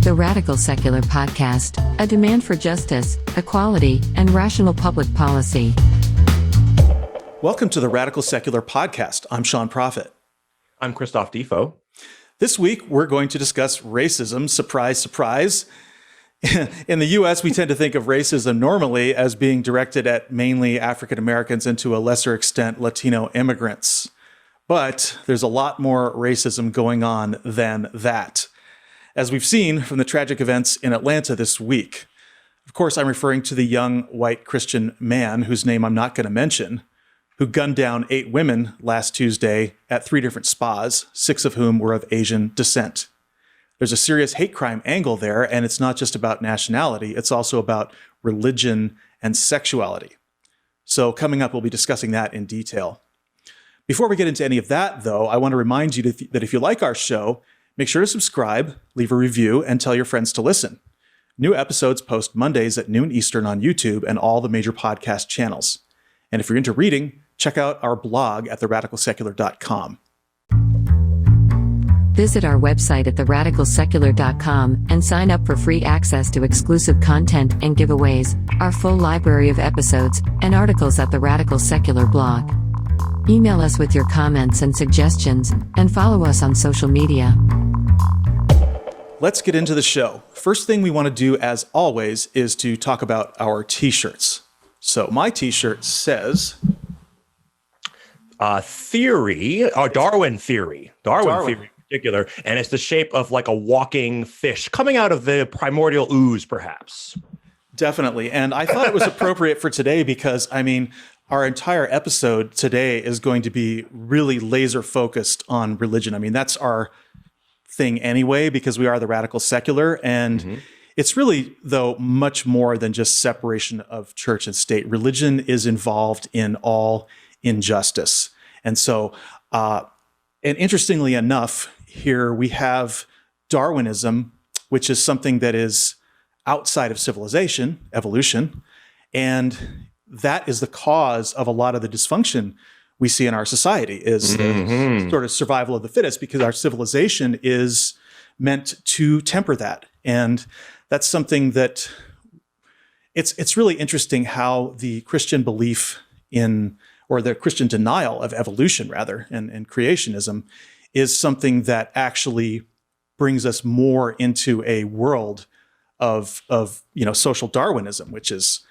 The Radical Secular Podcast, a demand for justice, equality, and rational public policy. Welcome to the Radical Secular Podcast. I'm Sean Prophet. I'm Christoph Defoe. This week, we're going to discuss racism. Surprise, surprise. In the U.S., we tend to think of racism normally as being directed at mainly African Americans and to a lesser extent Latino immigrants. But there's a lot more racism going on than that, as we've seen from the tragic events in Atlanta this week. Of course, I'm referring to the young white Christian man, whose name I'm not going to mention, who gunned down 8 women last Tuesday at 3 different spas, 6 of whom were of Asian descent. There's a serious hate crime angle there, and it's not just about nationality, it's also about religion and sexuality. So coming up, we'll be discussing that in detail. Before we get into any of that, though, I want to remind you that if you like our show, make sure to subscribe, leave a review, and tell your friends to listen. New episodes post Mondays at noon Eastern on YouTube and all the major podcast channels. And if you're into reading, check out our blog at theradicalsecular.com. Visit our website at theradicalsecular.com and sign up for free access to exclusive content and giveaways, our full library of episodes, and articles at the Radical Secular blog. Email us with your comments and suggestions, and follow us on social media. Let's get into the show. First thing we want to do, as always, is to talk about our t-shirts. So my t-shirt says... Theory, or Darwin theory. Darwin theory in particular, and it's the shape of like a walking fish coming out of the primordial ooze, perhaps. Definitely, and I thought it was appropriate for today because, I mean, our entire episode today is going to be really laser focused on religion. I mean, that's our thing anyway, because we are the Radical Secular. And it's really, though, much more than just separation of church and state. Religion is involved in all injustice. And so, and interestingly enough, here we have Darwinism, which is something that is outside of civilization, evolution, and that is the cause of a lot of the dysfunction we see in our society, is the sort of survival of the fittest, because our civilization is meant to temper that. And that's something that it's really interesting how the Christian belief in, or the Christian denial of evolution rather, and creationism is something that actually brings us more into a world of social Darwinism, which is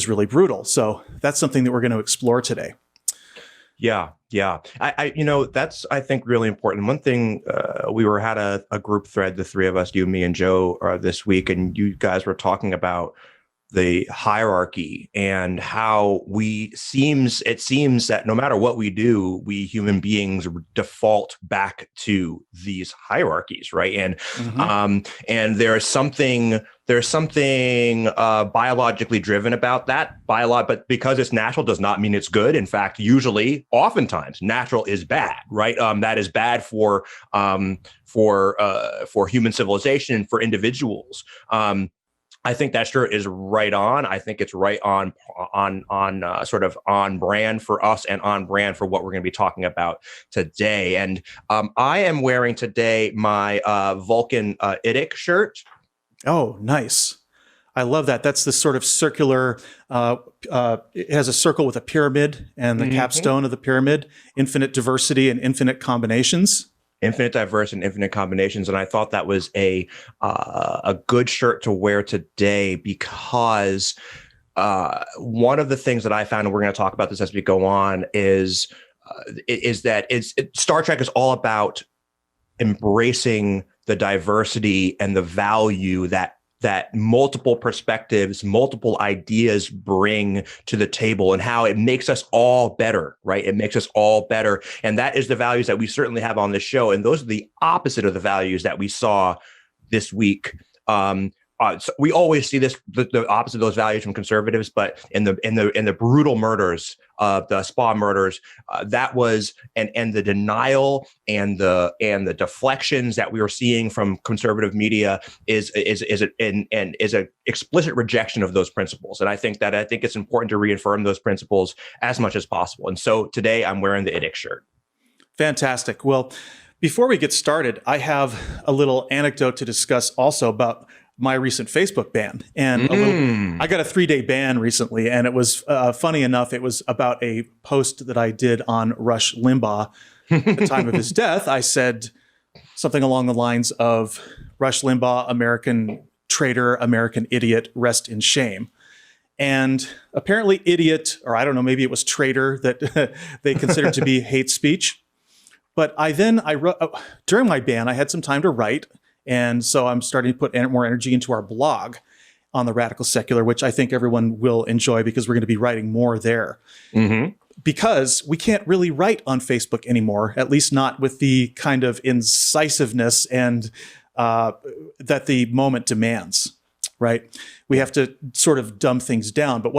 really brutal. So that's something that we're going to explore today. Yeah. I that's, I think, really important. One thing, we had a group thread, the 3 of us, you, me, and Joe, this week, and you guys were talking about the hierarchy and how it seems that no matter what we do, we human beings default back to these hierarchies, right? And and there's something biologically driven about that. But because it's natural does not mean it's good. In fact, usually, oftentimes, natural is bad, right? That is bad for human civilization, for individuals. I think that shirt is right on. I think it's right on sort of on brand for us and on brand for what we're going to be talking about today. And I am wearing today my Vulcan Idic shirt. Oh, nice. I love that. That's this sort of circular, it has a circle with a pyramid and the capstone of the pyramid, infinite diversity and infinite combinations. Infinite diverse and infinite combinations. And I thought that was a good shirt to wear today because one of the things that I found, and we're going to talk about this as we go on, is that Star Trek is all about embracing the diversity and the value that multiple perspectives, multiple ideas bring to the table, and how it makes us all better, right? It makes us all better. And that is the values that we certainly have on this show. And those are the opposite of the values that we saw this week. So we always see the opposite of those values from conservatives, but in the brutal murders, the spa murders, that was and the denial and the deflections that we were seeing from conservative media is an explicit rejection of those principles. And I think it's important to reaffirm those principles as much as possible. And so today I'm wearing the Idic shirt. Fantastic. Well, Before we get started, I have a little anecdote to discuss also about my recent Facebook ban. And I got a 3-day ban recently, and it was funny enough. It was about a post that I did on Rush Limbaugh at the time of his death. I said something along the lines of Rush Limbaugh, American traitor, American idiot, rest in shame. And apparently idiot, or I don't know, maybe it was traitor that they considered to be hate speech. But I wrote, during my ban, I had some time to write. And so I'm starting to put more energy into our blog on the Radical Secular, which I think everyone will enjoy because we're going to be writing more there. Because we can't really write on Facebook anymore, at least not with the kind of incisiveness and that the moment demands, right? We have to sort of dumb things down. But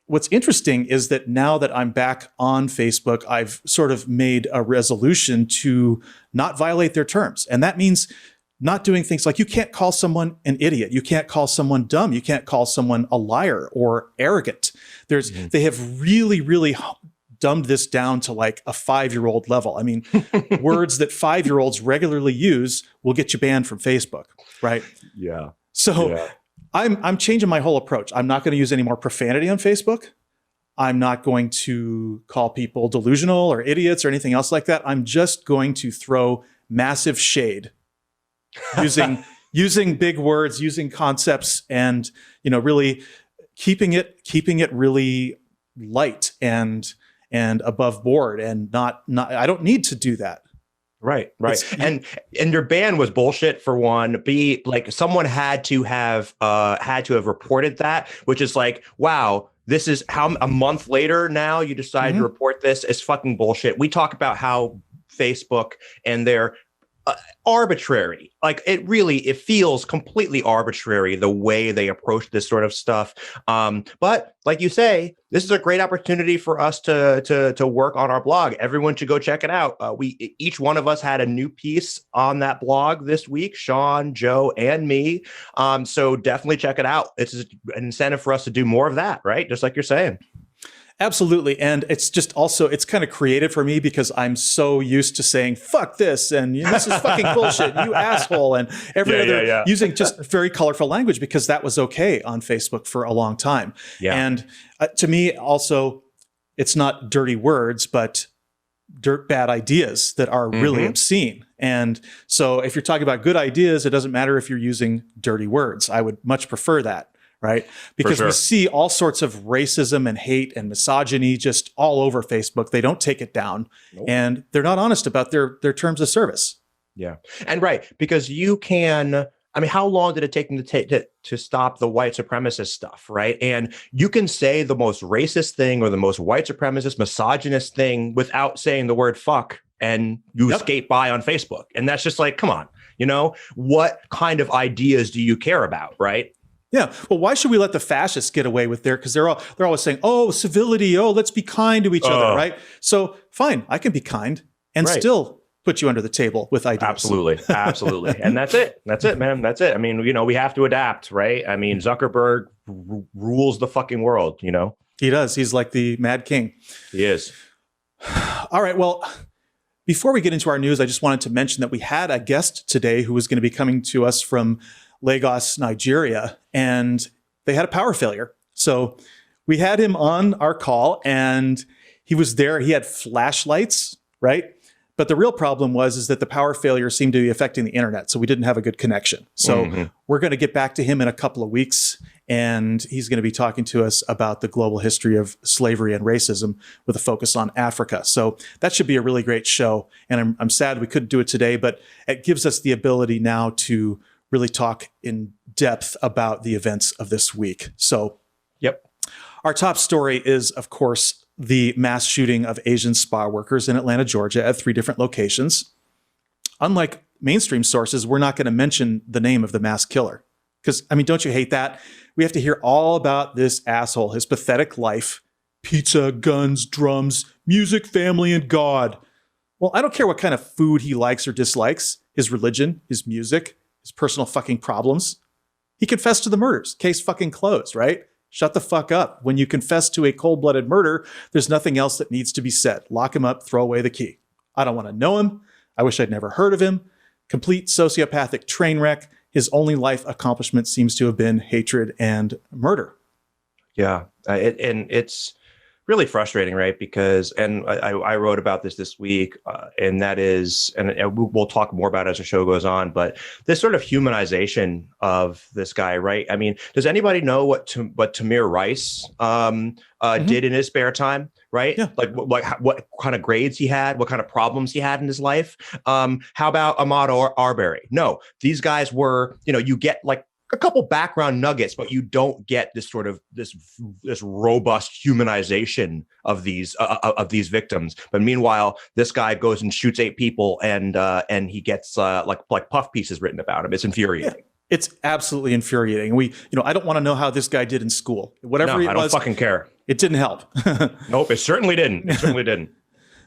what's interesting is that now that I'm back on Facebook, I've sort of made a resolution to not violate their terms. And that means not doing things like you can't call someone an idiot. You can't call someone dumb. You can't call someone a liar or arrogant. They have really, really dumbed this down to like a 5-year-old level. I mean, words that 5-year-olds regularly use will get you banned from Facebook, right? Yeah. So I'm changing my whole approach. I'm not going to use any more profanity on Facebook. I'm not going to call people delusional or idiots or anything else like that. I'm just going to throw massive shade using big words, using concepts, and really keeping it really light and above board, and not I don't need to do that. Right. And your ban was bullshit, for one. B, like, someone had to have reported that, which is like, wow, this is how a month later now you decide to report this. It's fucking bullshit. We talk about how Facebook and their arbitrary, like it feels completely arbitrary the way they approach this sort of stuff. But like you say, this is a great opportunity for us to work on our blog. Everyone should go check it out. Each one of us had a new piece on that blog this week, Sean, Joe, and me. So definitely check it out. It's an incentive for us to do more of that, right? Just like you're saying. Absolutely. And it's just also, it's kind of creative for me because I'm so used to saying, fuck this, and this is fucking bullshit, you asshole, and using just very colorful language because that was okay on Facebook for a long time. Yeah. And to me, also, it's not dirty words, but bad ideas that are really obscene. And so if you're talking about good ideas, it doesn't matter if you're using dirty words. I would much prefer that. Right? Because we see all sorts of racism and hate and misogyny just all over Facebook. They don't take it down, and they're not honest about their terms of service. Yeah. And right, because you can, I mean, how long did it take them to stop the white supremacist stuff, right? And you can say the most racist thing or the most white supremacist, misogynist thing without saying the word fuck, and you escape by on Facebook. And that's just like, come on, what kind of ideas do you care about, right? Yeah. Well, why should we let the fascists get away with their? Because they're always saying, "Oh, civility. Oh, let's be kind to each other." Right. So fine, I can be kind and still put you under the table with ideas. Absolutely. And that's it. That's it, man. That's it. I mean, we have to adapt, right? I mean, Zuckerberg rules the fucking world. He does. He's like the Mad King. He is. All right. Well, before we get into our news, I just wanted to mention that we had a guest today who was going to be coming to us from Lagos, Nigeria, and they had a power failure. So we had him on our call, and he was there. He had flashlights, right? But the real problem is that the power failure seemed to be affecting the internet, so we didn't have a good connection. So we're going to get back to him in a couple of weeks, and he's going to be talking to us about the global history of slavery and racism with a focus on Africa. So that should be a really great show, and I'm sad we couldn't do it today, but it gives us the ability now to really talk in depth about the events of this week. So, our top story is, of course, the mass shooting of Asian spa workers in Atlanta, Georgia, at 3 different locations. Unlike mainstream sources, we're not going to mention the name of the mass killer. Because, I mean, don't you hate that? We have to hear all about this asshole, his pathetic life, pizza, guns, drums, music, family, and God. Well, I don't care what kind of food he likes or dislikes, his religion, his music, his personal fucking problems. He confessed to the murders. Case fucking closed, right? Shut the fuck up. When you confess to a cold-blooded murder, there's nothing else that needs to be said. Lock him up, throw away the key. I don't want to know him. I wish I'd never heard of him. Complete sociopathic train wreck. His only life accomplishment seems to have been hatred and murder. Yeah, and it's really frustrating, right? Because, and I wrote about this week, and that is, and we'll talk more about it as the show goes on, but this sort of humanization of this guy, right? I mean, does anybody know what Tamir Rice did in his spare time, right? Yeah. Like what kind of grades he had, what kind of problems he had in his life? How about Ahmaud Arbery? No, these guys were, you get like a couple background nuggets, but you don't get this sort of this robust humanization of these victims. But meanwhile, this guy goes and shoots 8 people, and he gets like puff pieces written about him. It's infuriating. Yeah. It's absolutely infuriating. I don't want to know how this guy did in school. Whatever it was, I don't fucking care. It didn't help. Nope, it certainly didn't. It certainly didn't.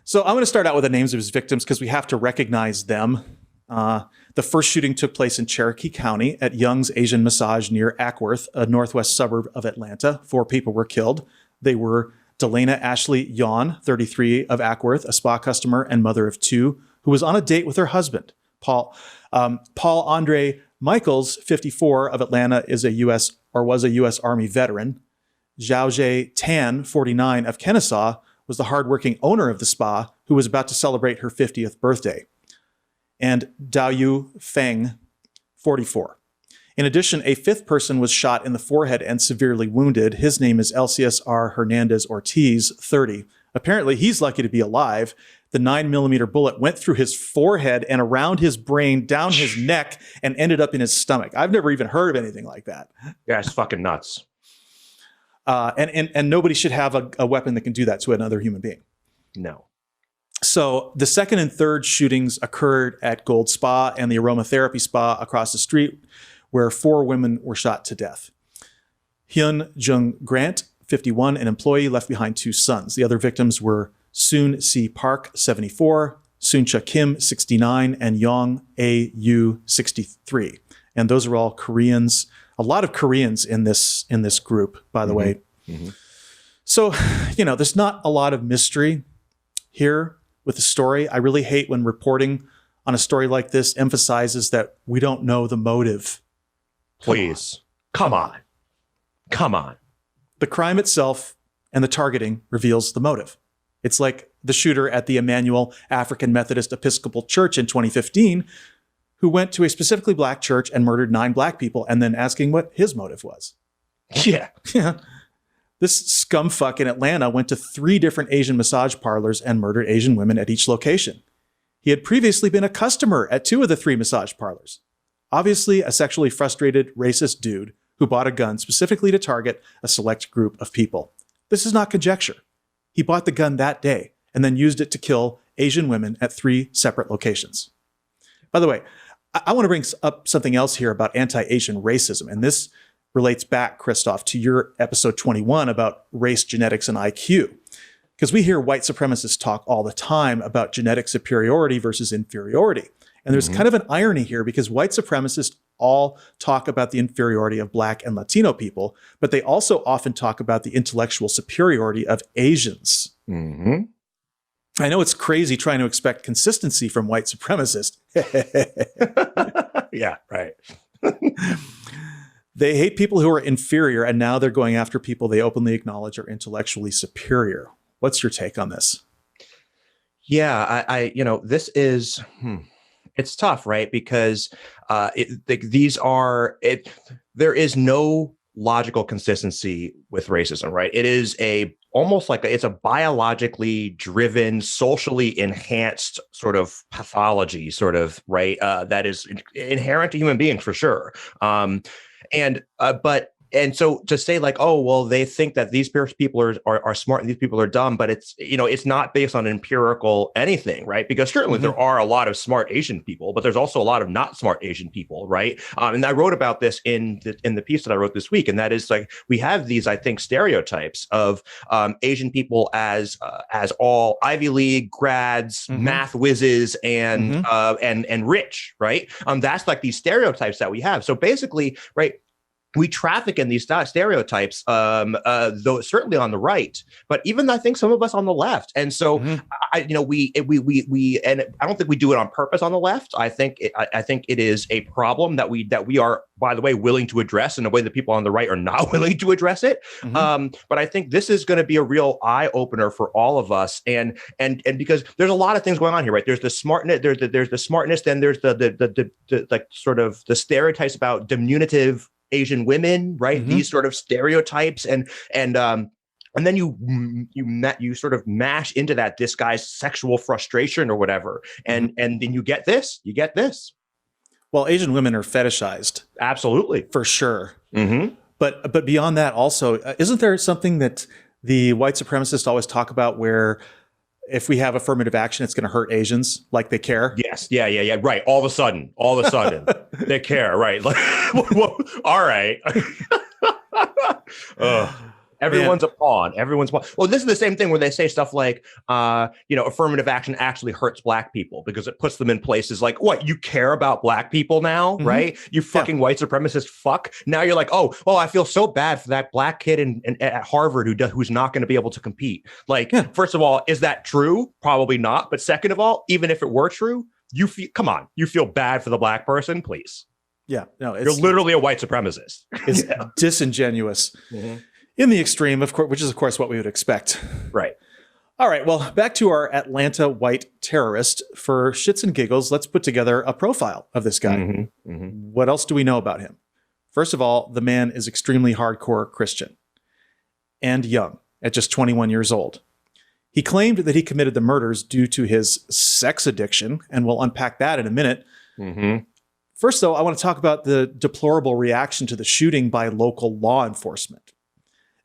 So I'm going to start out with the names of his victims because we have to recognize them. The first shooting took place in Cherokee County at Young's Asian Massage near Ackworth, a northwest suburb of Atlanta. 4 people were killed. They were Delana Ashley Yawn, 33, of Ackworth, a spa customer and mother of 2, who was on a date with her husband. Paul Andre Michaels, 54, of Atlanta, was a U.S. Army veteran. Xiaojie Tan, 49, of Kennesaw, was the hardworking owner of the spa who was about to celebrate her 50th birthday. And Daoyu Feng, 44. In addition, a 5th person was shot in the forehead and severely wounded. His name is LCSR Hernandez Ortiz, 30. Apparently, he's lucky to be alive. The 9mm bullet went through his forehead and around his brain, down his neck, and ended up in his stomach. I've never even heard of anything like that. Yeah, it's fucking nuts. And nobody should have a weapon that can do that to another human being. No. So the second and third shootings occurred at Gold Spa and the aromatherapy spa across the street, where 4 women were shot to death. Hyun Jung Grant, 51, an employee, left behind 2 sons. The other victims were Soon C. Park, 74, Soon-cha Kim, 69, and Yong A. Yu, 63. And those are all Koreans. A lot of Koreans in this group, by the way. Mm-hmm. So, there's not a lot of mystery here with the story. I really hate when reporting on a story like this emphasizes that we don't know the motive. Please. Come on. The crime itself and the targeting reveals the motive. It's like the shooter at the Emmanuel African Methodist Episcopal Church in 2015, who went to a specifically black church and murdered 9 black people, and then asking what his motive was. Yeah. This scumfuck in Atlanta went to 3 different Asian massage parlors and murdered Asian women at each location. He had previously been a customer at 2 of the 3 massage parlors. Obviously, a sexually frustrated, racist dude who bought a gun specifically to target a select group of people. This is not conjecture. He bought the gun that day and then used it to kill Asian women at 3 separate locations. By the way, I want to bring up something else here about anti-Asian racism, and this relates back, Christoph, to your episode 21 about race, genetics, and IQ. Because we hear white supremacists talk all the time about genetic superiority versus inferiority. And there's kind of an irony here because white supremacists all talk about the inferiority of Black and Latino people, but they also often talk about the intellectual superiority of Asians. Mm-hmm. I know it's crazy trying to expect consistency from white supremacists. Yeah, right. They hate people who are inferior, and now they're going after people they openly acknowledge are intellectually superior. What's your take on this? Yeah, this is, it's tough, right? Because there is no logical consistency with racism, right? It is it's a biologically driven, socially enhanced sort of pathology, sort of, right? That is inherent to human beings for sure. And so to say like, oh, well, they think that these people are smart and these people are dumb, but it's not based on empirical anything, right? Because certainly there are a lot of smart Asian people, but there's also a lot of not smart Asian people, right? And I wrote about this in the piece that I wrote this week, and that is like we have these, I think, stereotypes of Asian people as all Ivy League grads, math whizzes, and rich, right? That's like these stereotypes that we have. So basically, right. we traffic in these stereotypes, though certainly on the right, but even I think some of us on the left. And so, we, and I don't think we do it on purpose on the left. I think it is a problem that we are, by the way, willing to address in a way that people on the right are not willing to address it. But I think this is going to be a real eye opener for all of us, and because there's a lot of things going on here, right? There's the smartness, there's the smartness, then there's the like sort of the stereotypes about diminutive Asian women, right? These sort of stereotypes, and then you sort of mash into that disguised sexual frustration or whatever, and then you get this. Well, Asian women are fetishized, absolutely, for sure. But beyond that, also, isn't there something that the white supremacists always talk about, where if we have affirmative action, it's going to hurt Asians, like they care? Yes. Yeah. Right. All of a sudden, they care. Right. Like, all right. Everyone's a pawn. Well, this is the same thing where they say stuff like, affirmative action actually hurts Black people because it puts them in places like, what, you care about Black people now, right? You fucking white supremacist fuck. Now you're like, oh, I feel so bad for that Black kid at Harvard who's not going to be able to compete. Like, first of all, is that true? Probably not. But second of all, even if it were true, you feel bad for the Black person, please. Yeah, no, you're literally a white supremacist. It's disingenuous. In the extreme, of course, which is, of course, what we would expect. Right. All right. Well, back to our Atlanta white terrorist. For shits and giggles, let's put together a profile of this guy. What else do we know about him? First of all, the man is extremely hardcore Christian and young, at just 21 years old. He claimed that he committed the murders due to his sex addiction, and we'll unpack that in a minute. First, though, I want to talk about the deplorable reaction to the shooting by local law enforcement.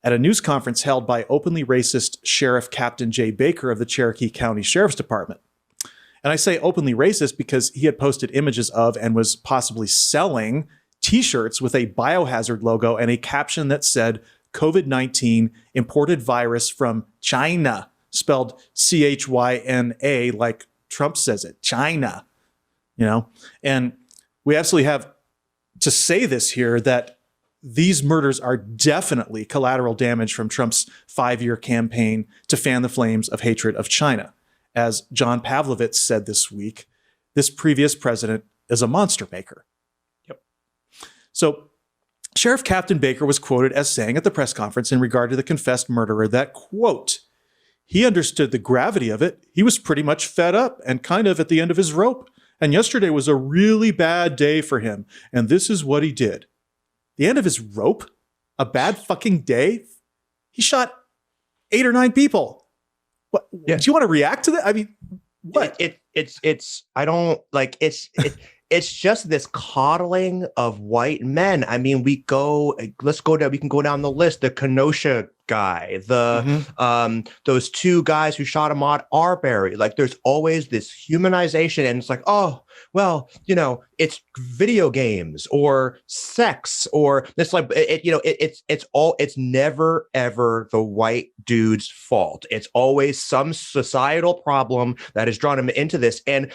At a news conference held by openly racist Sheriff Captain Jay Baker of the Cherokee County Sheriff's Department. And I say openly racist because he had posted images of and was possibly selling t-shirts with a biohazard logo and a caption that said, COVID-19 imported virus from China, spelled Chyna, like Trump says it, China, and we absolutely have to say this here, that these murders are definitely collateral damage from Trump's 5-year campaign to fan the flames of hatred of China. As John Pavlovitz said this week, this previous president is a monster maker. So Sheriff Captain Baker was quoted as saying at the press conference in regard to the confessed murderer that, quote, he understood the gravity of it. He was pretty much fed up and kind of at the end of his rope. And yesterday was a really bad day for him. And this is what he did. The end of his rope? A bad fucking day? He shot 8 or 9 people. What? Yeah. Do you want to react to that? I mean, what? It's just this coddling of white men. I mean, we can go down the list. The Kenosha guy, those 2 guys who shot Ahmaud Arbery. Like, there's always this humanization, and it's like, oh, well, it's video games or sex or it's like it's never ever the white dude's fault. It's always some societal problem that has drawn him into this. And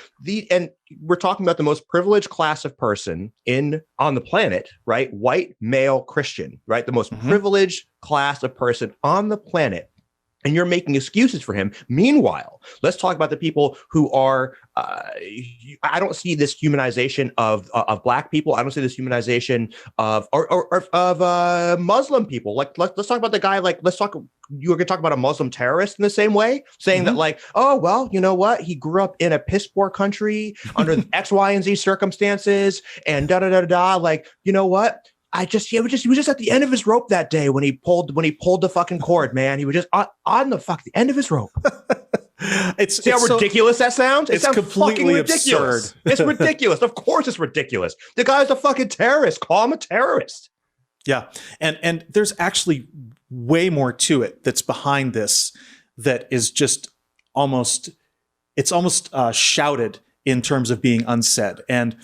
we're talking about the most privileged class of person on the planet, right? White male Christian, right? The most privileged class of person on the planet. And you're making excuses for him. Meanwhile, let's talk about the people who are, I don't see this humanization of Black people. I don't see this humanization of Muslim people. Like, let's talk about the guy, you were going to talk about a Muslim terrorist in the same way, saying that like, oh, well, you know what? He grew up in a piss poor country under X, Y, and Z circumstances and da-da-da-da-da. Like, you know what? He was just at the end of his rope that day when he pulled the fucking cord, man. He was just on the end of his rope. See how ridiculous that sounds? It sounds completely ridiculous. Absurd. It's ridiculous. Of course it's ridiculous. The guy's a fucking terrorist. Call him a terrorist. Yeah. And there's actually way more to it that's behind this that is just almost shouted in terms of being unsaid. And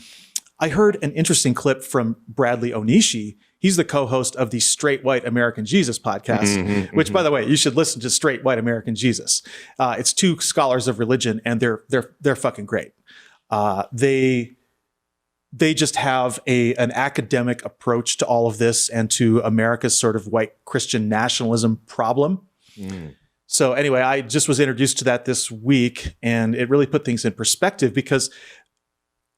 I heard an interesting clip from Bradley Onishi. He's the co-host of the Straight White American Jesus podcast, which, by the way, you should listen to Straight White American Jesus. It's 2 scholars of religion, and they're fucking great. They they just have an academic approach to all of this and to America's sort of white Christian nationalism problem. So anyway, I just was introduced to that this week, and it really put things in perspective because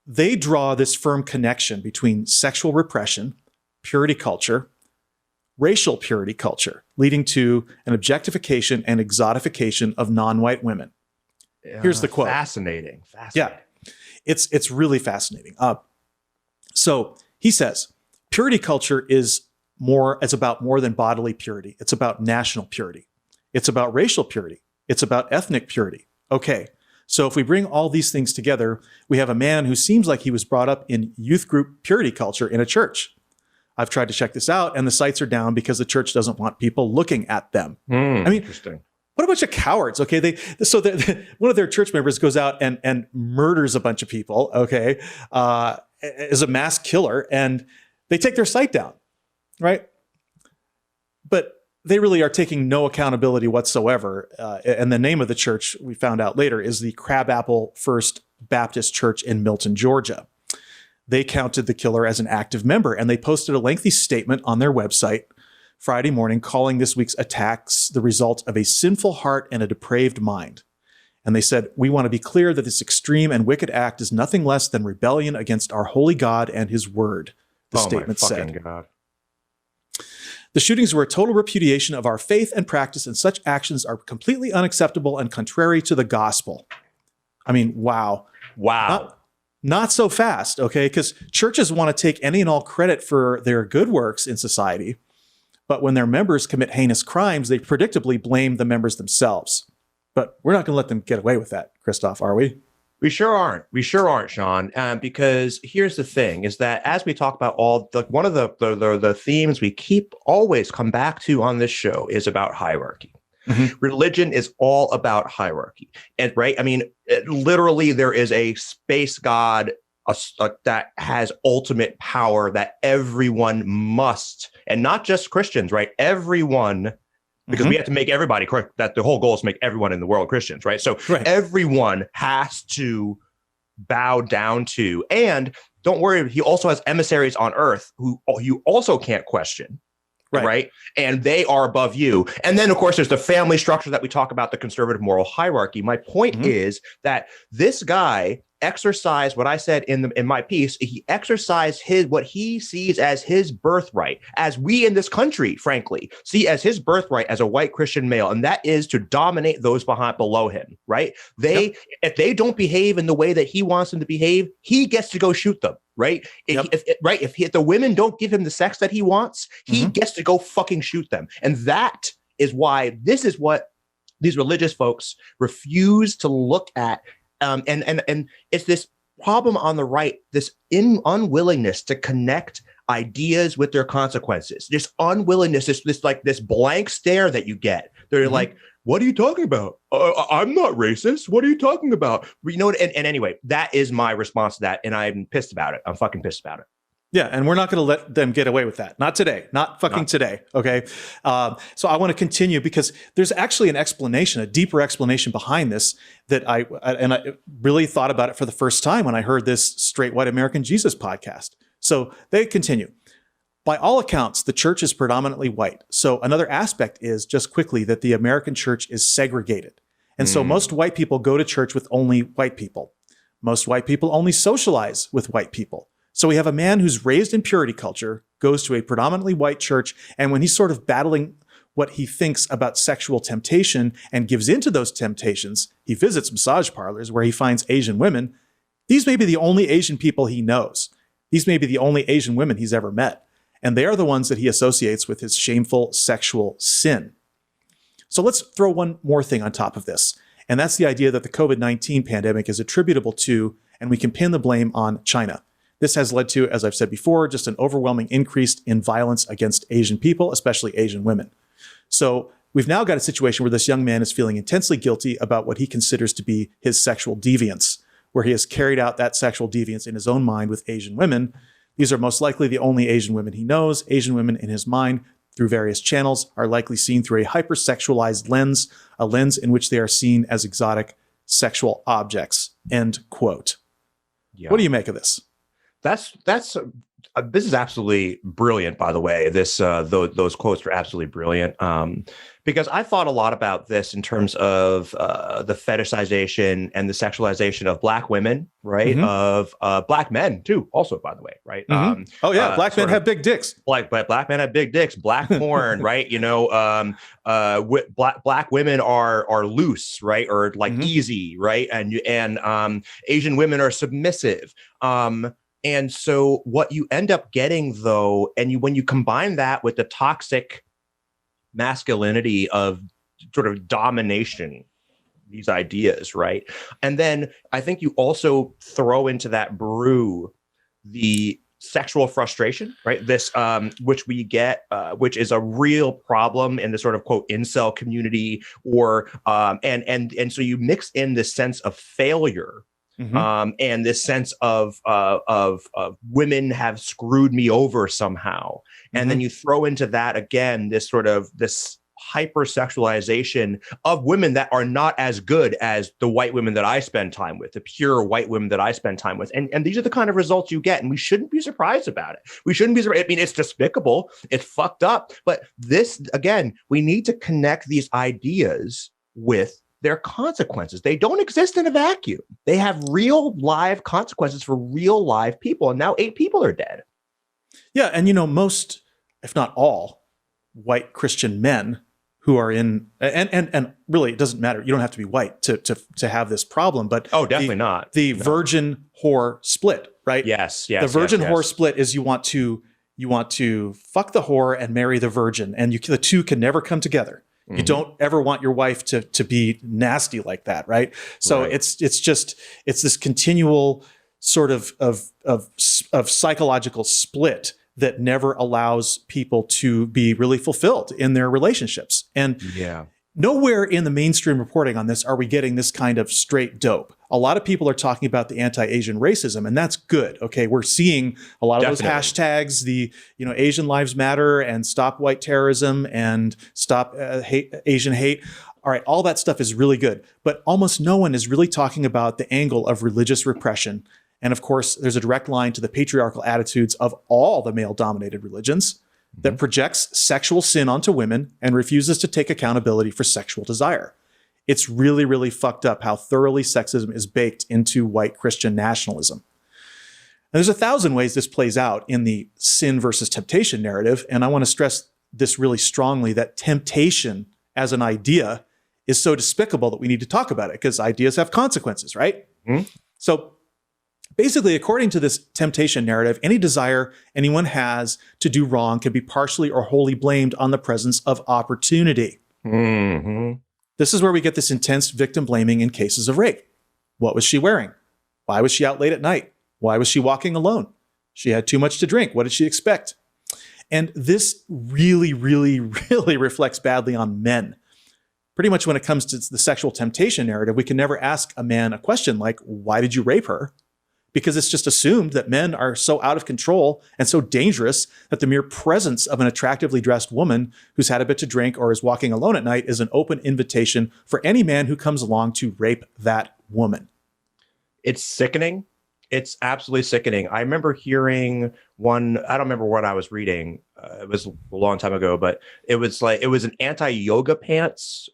they draw this firm connection between sexual repression, purity culture, racial purity culture, leading to an objectification and exotification of non-white women. Here's the quote. Fascinating. Yeah, it's really fascinating. So he says, purity culture is it's about more than bodily purity. It's about national purity. It's about racial purity. It's about ethnic purity. Okay, so if we bring all these things together, we have a man who seems like he was brought up in youth group purity culture in a church. I've tried to check this out, and the sites are down because the church doesn't want people looking at them. I mean, interesting. What a bunch of cowards, okay? One of their church members goes out and murders a bunch of people, okay, is a mass killer, and they take their site down, right? But they really are taking no accountability whatsoever. And the name of the church, we found out later, is the Crabapple First Baptist Church in Milton, Georgia. They counted the killer as an active member, and they posted a lengthy statement on their website Friday morning calling this week's attacks the result of a sinful heart and a depraved mind. And they said, "We want to be clear that this extreme and wicked act is nothing less than rebellion against our holy God and his word," the statement said. God. The shootings were a total repudiation of our faith and practice, and such actions are completely unacceptable and contrary to the gospel. I mean, wow. Not so fast, okay? Because churches want to take any and all credit for their good works in society, but when their members commit heinous crimes, they predictably blame the members themselves. But we're not going to let them get away with that, Christoph, are we? We sure aren't. We sure aren't, Sean. Because here's the thing: is that as we talk about one of the themes we always come back to on this show is about hierarchy. Mm-hmm. Religion is all about hierarchy, and right. I mean, literally, there is a space god that has ultimate power that everyone must, and not just Christians, right? Everyone. Because we have to make everybody correct. That the whole goal is to make everyone in the world Christians, right? So everyone has to bow down to. And don't worry, he also has emissaries on earth who you also can't question, right? And they are above you. And then, of course, there's the family structure that we talk about, the conservative moral hierarchy. My point is that this guy exercised what I said in my piece. He exercised what he sees as his birthright, as we in this country, frankly, see as his birthright as a white Christian male, and that is to dominate those below him. Right? If they don't behave in the way that he wants them to behave, he gets to go shoot them. Right? If the women don't give him the sex that he wants, he gets to go fucking shoot them, and that is why this is what these religious folks refuse to look at. And it's this problem on the right, this unwillingness to connect ideas with their consequences, this unwillingness, this blank stare that you get. They're like, "What are you talking about? I'm not racist. What are you talking about?" You know, and anyway, that is my response to that, and I'm pissed about it. I'm fucking pissed about it. Yeah, and we're not going to let them get away with that. Not today. Not today. Okay. So I want to continue because there's actually an explanation, a deeper explanation behind this that I really thought about it for the first time when I heard this Straight White American Jesus podcast. So they continue. By all accounts, the church is predominantly white. So another aspect is, just quickly, that the American church is segregated. And so most white people go to church with only white people. Most white people only socialize with white people. So we have a man who's raised in purity culture, goes to a predominantly white church, and when he's sort of battling what he thinks about sexual temptation and gives into those temptations, he visits massage parlors where he finds Asian women. These may be the only Asian people he knows. These may be the only Asian women he's ever met. And they are the ones that he associates with his shameful sexual sin. So let's throw one more thing on top of this. And that's the idea that the COVID-19 pandemic is attributable to, and we can pin the blame on, China. This has led to, as I've said before, just an overwhelming increase in violence against Asian people, especially Asian women. So we've now got a situation where this young man is feeling intensely guilty about what he considers to be his sexual deviance, where he has carried out that sexual deviance in his own mind with Asian women. These are most likely the only Asian women he knows. Asian women in his mind, through various channels, are likely seen through a hypersexualized lens, a lens in which they are seen as exotic sexual objects. End quote. Yeah. What do you make of this? This is absolutely brilliant, by the way. Those quotes are absolutely brilliant. Because I thought a lot about this in terms of the fetishization and the sexualization of Black women, right? Of Black men too, also, by the way, right? Black men have big dicks. Black men have big dicks. Black porn, right? Black women are loose, right? Or like easy, right? And Asian women are submissive. And so what you end up getting, though, when you combine that with the toxic masculinity of sort of domination, these ideas, right? And then I think you also throw into that brew the sexual frustration, right? This, which we get, which is a real problem in the sort of quote incel community, or and so you mix in this sense of failure. And this sense of women have screwed me over somehow. And then you throw into that again, this hypersexualization of women that are not as good as the white women that I spend time with, the pure white women that I spend time with. And these are the kind of results you get. And we shouldn't be surprised about it. We shouldn't be surprised. I mean, it's despicable. It's fucked up. But this, again, we need to connect these ideas with their consequences. They don't exist in a vacuum. They have real live consequences for real live people. And now 8 people are dead. Yeah. And, most, if not all, white Christian men who are in, and really, it doesn't matter. You don't have to be white to have this problem. But definitely not. The virgin whore split, right? Yes. The virgin whore split is you want to fuck the whore and marry the virgin. And the two can never come together. You don't ever want your wife to be nasty like that, right? So it's this continual sort of psychological split that never allows people to be really fulfilled in their relationships. And nowhere in the mainstream reporting on this are we getting this kind of straight dope. A lot of people are talking about the anti-Asian racism, and that's good. Okay, we're seeing a lot of those hashtags, the Asian Lives Matter and Stop White Terrorism and Stop Asian Hate. All right, all that stuff is really good, but almost no one is really talking about the angle of religious repression. And of course, there's a direct line to the patriarchal attitudes of all the male-dominated religions that projects sexual sin onto women and refuses to take accountability for sexual desire. It's really, really fucked up how thoroughly sexism is baked into white Christian nationalism. And there's 1,000 ways this plays out in the sin versus temptation narrative. And I want to stress this really strongly, that temptation as an idea is so despicable that we need to talk about it, because ideas have consequences, right? So basically, according to this temptation narrative, any desire anyone has to do wrong can be partially or wholly blamed on the presence of opportunity. This is where we get this intense victim blaming in cases of rape. What was she wearing? Why was she out late at night? Why was she walking alone? She had too much to drink. What did she expect? And this really, really, really reflects badly on men. Pretty much when it comes to the sexual temptation narrative, we can never ask a man a question like, why did you rape her? Because it's just assumed that men are so out of control and so dangerous that the mere presence of an attractively dressed woman who's had a bit to drink or is walking alone at night is an open invitation for any man who comes along to rape that woman. It's sickening. It's absolutely sickening. I remember hearing one, I don't remember what I was reading. It was a long time ago, but it was an anti-yoga pants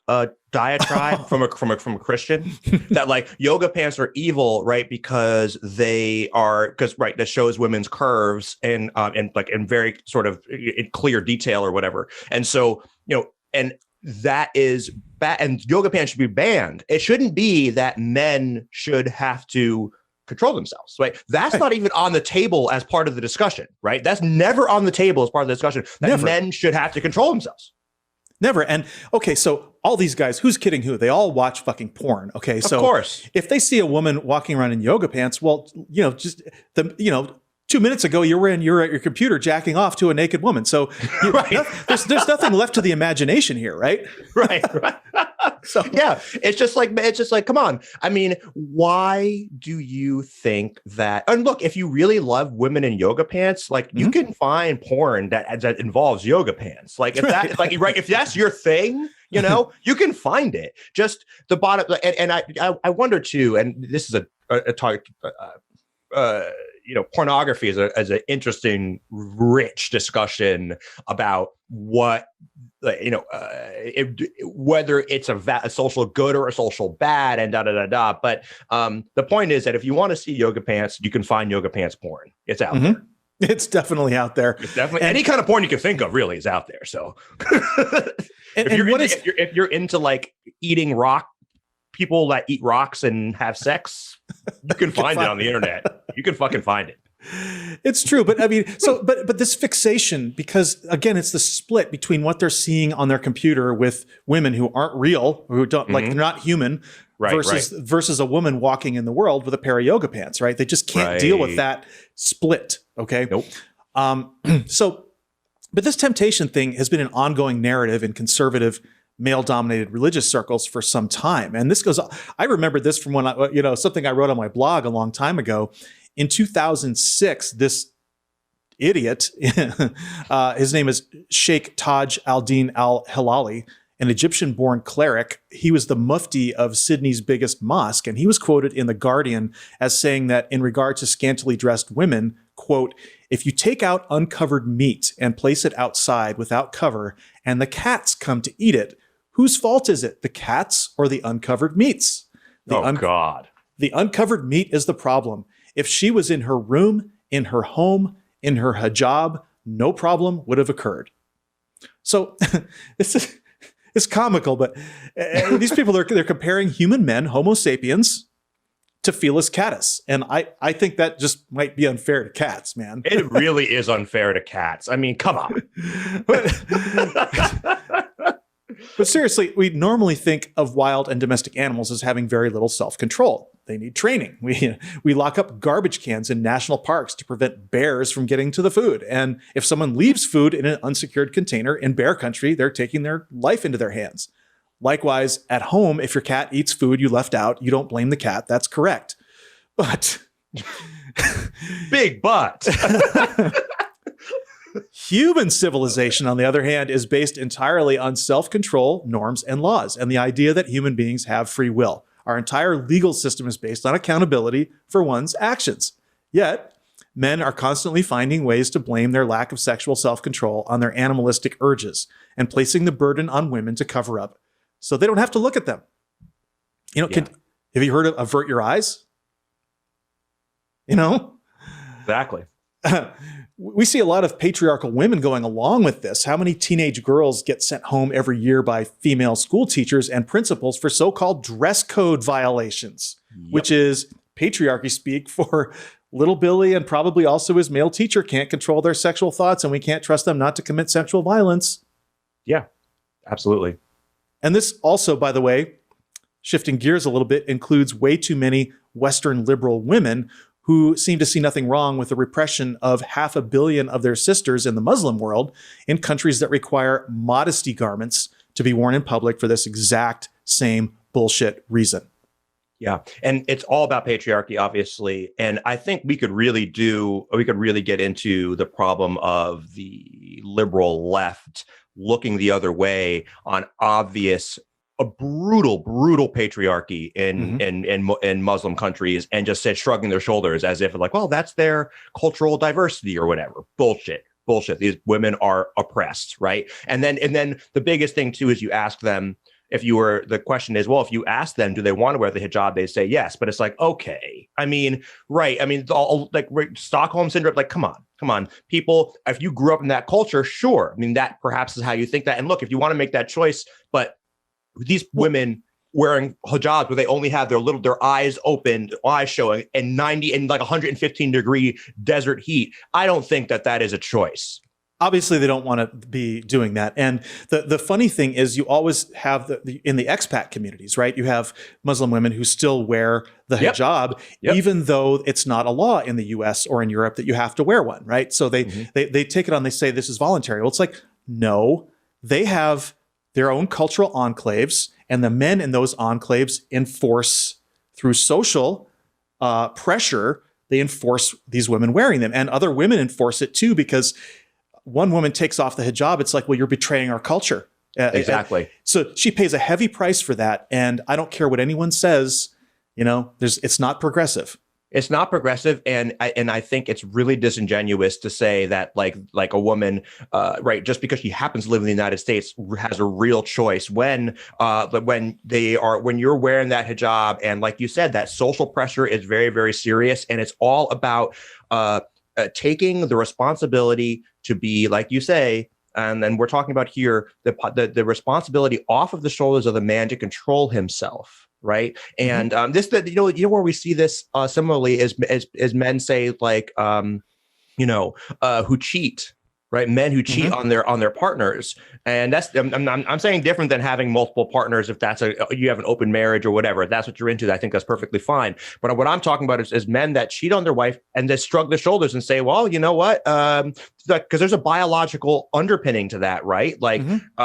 diatribe from a Christian that like yoga pants are evil, right? Because that shows women's curves and like in very sort of in clear detail or whatever. And so, and that is bad, and yoga pants should be banned. It shouldn't be that men should have to control themselves, right? That's not even on the table as part of the discussion, right? That's never on the table as part of the discussion that men should have to control themselves. Never. And okay, so all these guys, who's kidding who? They all watch fucking porn. Okay, so of course, if they see a woman walking around in yoga pants, well, 2 minutes ago, you're at your computer jacking off to a naked woman. So there's nothing left to the imagination here, right? Right. So yeah, it's just like, come on. I mean, why do you think that? And look, if you really love women in yoga pants, like you can find porn that involves yoga pants. Like if that, if that's your thing, you can find it. Just the bottom. And I wonder too. And this is a talk. pornography is an interesting, rich discussion about what, whether it's a social good or a social bad, and But the point is that if you want to see yoga pants, you can find yoga pants porn. It's out there. It's definitely out there. It's definitely any kind of porn you can think of. Really, is out there. So, if you're into like eating people that eat rocks and have sex, you can find it on the internet. You can fucking find it. It's true, but I mean, but this fixation, because again, it's the split between what they're seeing on their computer with women who aren't real, who don't like, they're not human, versus a woman walking in the world with a pair of yoga pants, right? They just can't deal with that split. Okay. Nope. But this temptation thing has been an ongoing narrative in conservative, male-dominated religious circles for some time, and this goes. I remember this from when something I wrote on my blog a long time ago. In 2006, this idiot, his name is Sheikh Taj al-Din al-Hilali, an Egyptian-born cleric. He was the mufti of Sydney's biggest mosque, and he was quoted in The Guardian as saying that in regard to scantily dressed women, quote, "If you take out uncovered meat and place it outside without cover, and the cats come to eat it, whose fault is it, the cats or the uncovered meats? God. The uncovered meat is the problem. If she was in her room, in her home, in her hijab, no problem would have occurred." So it's comical, but these people, they're comparing human men, Homo sapiens, to Felis catus. And I think that just might be unfair to cats, man. It really is unfair to cats. I mean, come on. But seriously, we normally think of wild and domestic animals as having very little self-control. They need training. We lock up garbage cans in national parks to prevent bears from getting to the food. And if someone leaves food in an unsecured container in bear country, they're taking their life into their hands. Likewise, at home, if your cat eats food you left out, you don't blame the cat. That's correct. But big but. Human civilization, on the other hand, is based entirely on self-control, norms, and laws, and the idea that human beings have free will. Our entire legal system is based on accountability for one's actions. Yet, men are constantly finding ways to blame their lack of sexual self-control on their animalistic urges and placing the burden on women to cover up so they don't have to look at them. Have you heard of avert your eyes? Exactly. We see a lot of patriarchal women going along with this. How many teenage girls get sent home every year by female school teachers and principals for so-called dress code violations, which is patriarchy speak for little Billy, and probably also his male teacher can't control their sexual thoughts, and we can't trust them not to commit sexual violence. Yeah, absolutely. And this also, by the way, shifting gears a little bit, includes way too many Western liberal women who seem to see nothing wrong with the repression of 500 million of their sisters in the Muslim world in countries that require modesty garments to be worn in public for this exact same bullshit reason. Yeah. And it's all about patriarchy, obviously. And I think we could really get into the problem of the liberal left looking the other way on a brutal patriarchy in Muslim countries, and just said, shrugging their shoulders as if like, well, that's their cultural diversity or whatever. Bullshit. These women are oppressed, right? And then the biggest thing too is you ask them, if you ask them, do they want to wear the hijab? They say yes, but it's like, okay. I mean, right. I mean, Stockholm syndrome, like, come on, people, if you grew up in that culture, sure. I mean, that perhaps is how you think that. And look, if you want to make that choice, but these women wearing hijabs where they only have their eyes open, eyes showing, and 115-degree desert heat, I don't think that is a choice. Obviously, they don't want to be doing that. And the funny thing is, you always have in the expat communities, right? You have Muslim women who still wear the hijab, even though it's not a law in the US or in Europe that you have to wear one, right? So they take it on, they say this is voluntary. Well, it's like, no, they have their own cultural enclaves, and the men in those enclaves enforce through social pressure. They enforce these women wearing them, and other women enforce it too, because one woman takes off the hijab. It's like, well, you're betraying our culture. Exactly. So she pays a heavy price for that. And I don't care what anyone says, it's not progressive. It's not progressive, and I think it's really disingenuous to say that like a woman, right, just because she happens to live in the United States has a real choice when you're wearing that hijab, and like you said, that social pressure is very, very serious, and it's all about taking the responsibility to be, like you say. And then we're talking about here the responsibility off of the shoulders of the man to control himself, right? And where we see this similarly is men say like who cheat, right? Men who cheat on their partners, and that's I'm saying different than having multiple partners. If that's you have an open marriage or whatever, if that's what you're into, I think that's perfectly fine. But what I'm talking about is men that cheat on their wife and they shrug their shoulders and say, well, you know what? Because there's a biological underpinning to that, right? Like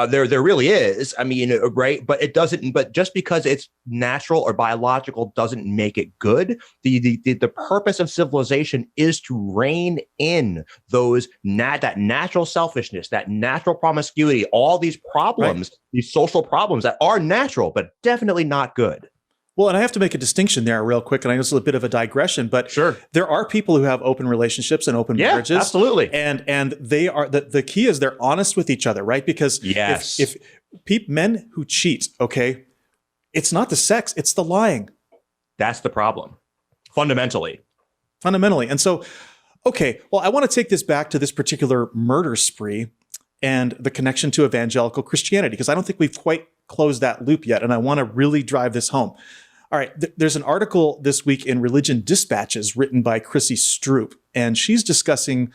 there really is. I mean, right? But it doesn't. But just because it's natural or biological doesn't make it good. The purpose of civilization is to rein in that natural selfishness, that natural promiscuity, all these problems, these social problems that are natural, but definitely not good. Well, and I have to make a distinction there real quick, and I know it's a bit of a digression, but sure, there are people who have open relationships and open marriages. Absolutely. And they are, the key is they're honest with each other, right? Because if men who cheat, okay, it's not the sex, it's the lying. That's the problem, fundamentally. And so, okay, well, I want to take this back to this particular murder spree and the connection to evangelical Christianity, because I don't think we've quite closed that loop yet, and I want to really drive this home. All right, there's an article this week in Religion Dispatches written by Chrissy Stroop, and she's discussing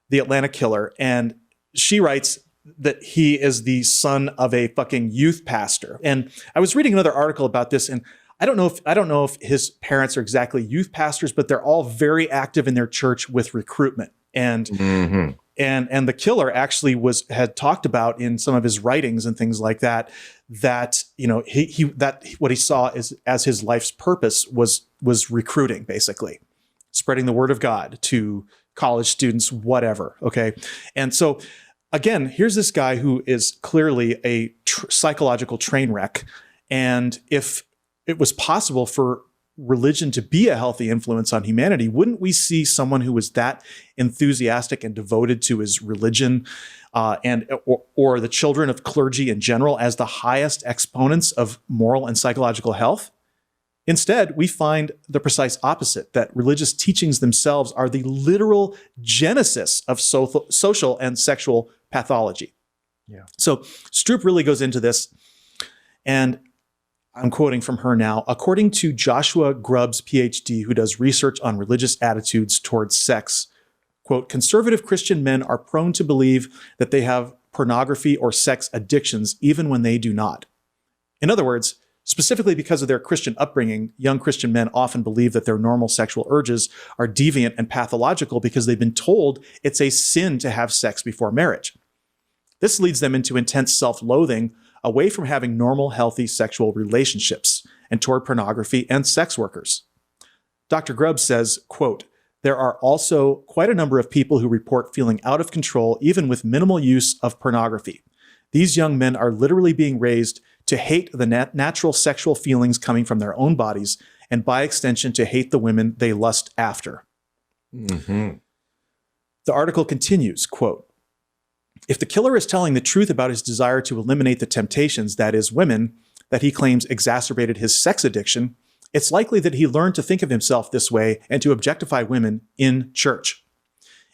the Atlanta killer, and she writes that he is the son of a fucking youth pastor. And I was reading another article about this, and I don't know if his parents are exactly youth pastors, but they're all very active in their church with recruitment. And and the killer actually had talked about in some of his writings and things like that what he saw as his life's purpose was recruiting, basically spreading the word of God to college students, whatever. Okay. And so again, here's this guy who is clearly a psychological train wreck. And if it was possible for religion to be a healthy influence on humanity, wouldn't we see someone who was that enthusiastic and devoted to his religion or the children of clergy in general as the highest exponents of moral and psychological health? Instead, we find the precise opposite, that religious teachings themselves are the literal genesis of social and sexual pathology. Yeah. So Stroop really goes into this, and I'm quoting from her now. According to Joshua Grubbs, PhD, who does research on religious attitudes towards sex, quote, conservative Christian men are prone to believe that they have pornography or sex addictions even when they do not. In other words, specifically because of their Christian upbringing, young Christian men often believe that their normal sexual urges are deviant and pathological because they've been told it's a sin to have sex before marriage. This leads them into intense self-loathing, away from having normal, healthy sexual relationships, and toward pornography and sex workers. Dr. Grubbs says, quote, there are also quite a number of people who report feeling out of control even with minimal use of pornography. These young men are literally being raised to hate the natural sexual feelings coming from their own bodies, and by extension to hate the women they lust after. The article continues, quote, if the killer is telling the truth about his desire to eliminate the temptations, that is, women, that he claims exacerbated his sex addiction, it's likely that he learned to think of himself this way and to objectify women in church.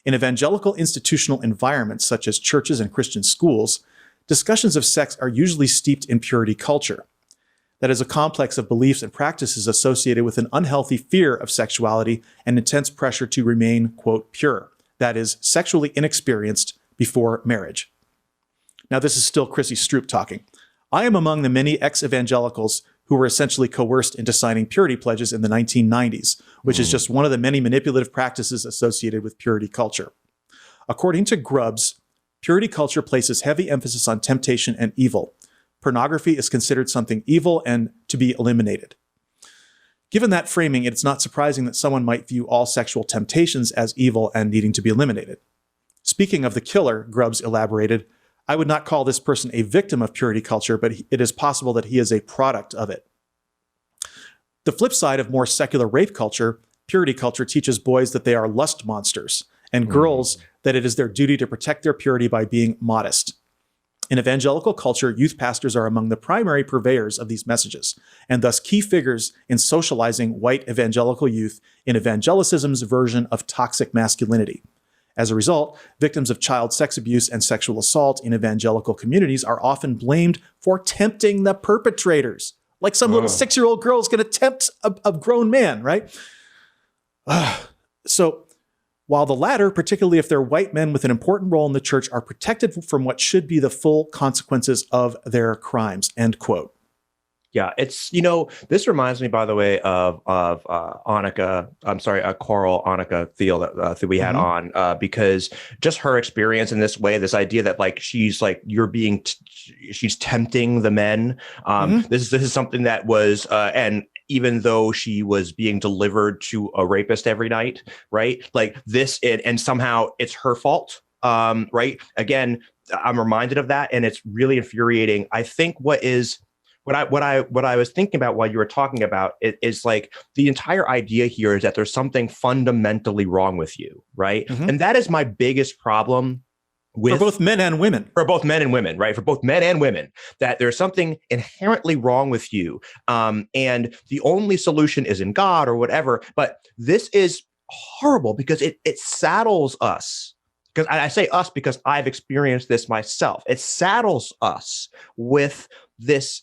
In evangelical institutional environments such as churches and Christian schools, discussions of sex are usually steeped in purity culture. That is a complex of beliefs and practices associated with an unhealthy fear of sexuality and intense pressure to remain, quote, pure, that is, sexually inexperienced before marriage. Now, this is still Chrissy Stroop talking. I am among the many ex-evangelicals who were essentially coerced into signing purity pledges in the 1990s, which is just one of the many manipulative practices associated with purity culture. According to Grubbs, purity culture places heavy emphasis on temptation and evil. Pornography is considered something evil and to be eliminated. Given that framing, it's not surprising that someone might view all sexual temptations as evil and needing to be eliminated. Speaking of the killer, Grubbs elaborated, I would not call this person a victim of purity culture, but it is possible that he is a product of it. The flip side of more secular rape culture purity culture teaches boys that they are lust monsters, and girls that it is their duty to protect their purity by being modest. In evangelical culture, youth pastors are among the primary purveyors of these messages, and thus key figures in socializing white evangelical youth in evangelicism's version of toxic masculinity. As a result, victims of child sex abuse and sexual assault in evangelical communities are often blamed for tempting the perpetrators. Like some little 6-year-old girl is going to tempt a grown man, right? So while the latter, particularly if they're white men with an important role in the church, are protected from what should be the full consequences of their crimes, end quote. Yeah, it's, this reminds me, by the way, of Annika, Coral Annika Thiel that we had on, because just her experience in this way, this idea that like, she's like, she's tempting the men. This is something that was, and even though she was being delivered to a rapist every night, right? Like this, and somehow it's her fault, right? Again, I'm reminded of that, and it's really infuriating. I think what I was thinking about while you were talking about it is like the entire idea here is that there's something fundamentally wrong with you, right? And that is my biggest problem for both men and women. For both men and women, right? For both men and women, that there's something inherently wrong with you. And the only solution is in God or whatever. But this is horrible because it saddles us. Because I say us because I've experienced this myself. It saddles us with this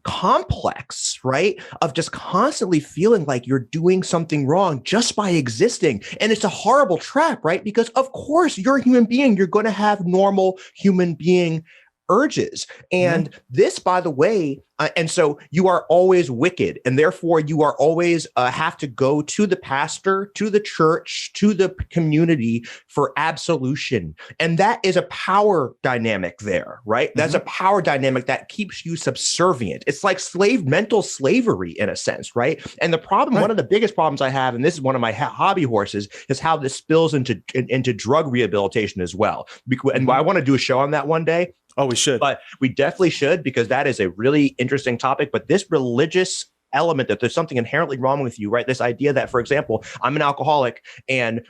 complex, right? Of just constantly feeling like you're doing something wrong just by existing. And it's a horrible trap, right? Because of course you're a human being. You're going to have normal human being urges. And this, by the way, and so you are always wicked, and therefore you are always have to go to the pastor, to the church, to the community for absolution. And that is a power dynamic there, right? That's a power dynamic that keeps you subservient. It's like mental slavery in a sense, right? And the problem, one of the biggest problems I have, and this is one of my hobby horses, is how this spills into drug rehabilitation as well. And I want to do a show on that one day. Oh, we should. But we definitely should, because that is a really interesting topic. But this religious element, that there's something inherently wrong with you, right? This idea that, for example, I'm an alcoholic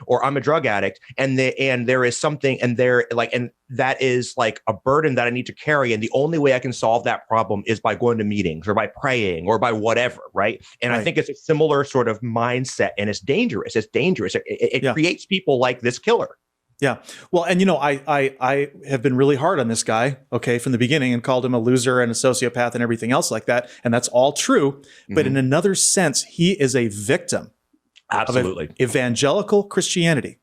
or I'm a drug addict, and there is something, and that is like a burden that I need to carry. And the only way I can solve that problem is by going to meetings or by praying or by whatever, right? And I think it's a similar sort of mindset, and it's dangerous. It's dangerous. It creates people like this killer. Yeah. Well, and I have been really hard on this guy, from the beginning, and called him a loser and a sociopath and everything else like that. And that's all true. But in another sense, he is a victim of evangelical Christianity.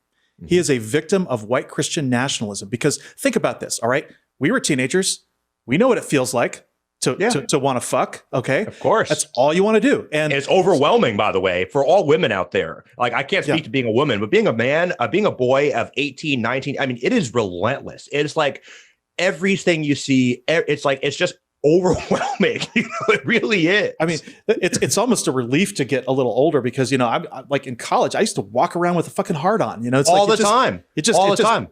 He is a victim of white Christian nationalism. Because think about this, all right? We were teenagers. We know what it feels like to want to fuck. Okay. Of course. That's all you want to do. And it's overwhelming, by the way, for all women out there. Like, I can't speak to being a woman, but being a man, being a boy of 18, 19, I mean, it is relentless. It's like everything you see, it's just overwhelming. It really is. I mean, it's almost a relief to get a little older, because I'm like in college, I used to walk around with a fucking heart on. It's all like the time. It just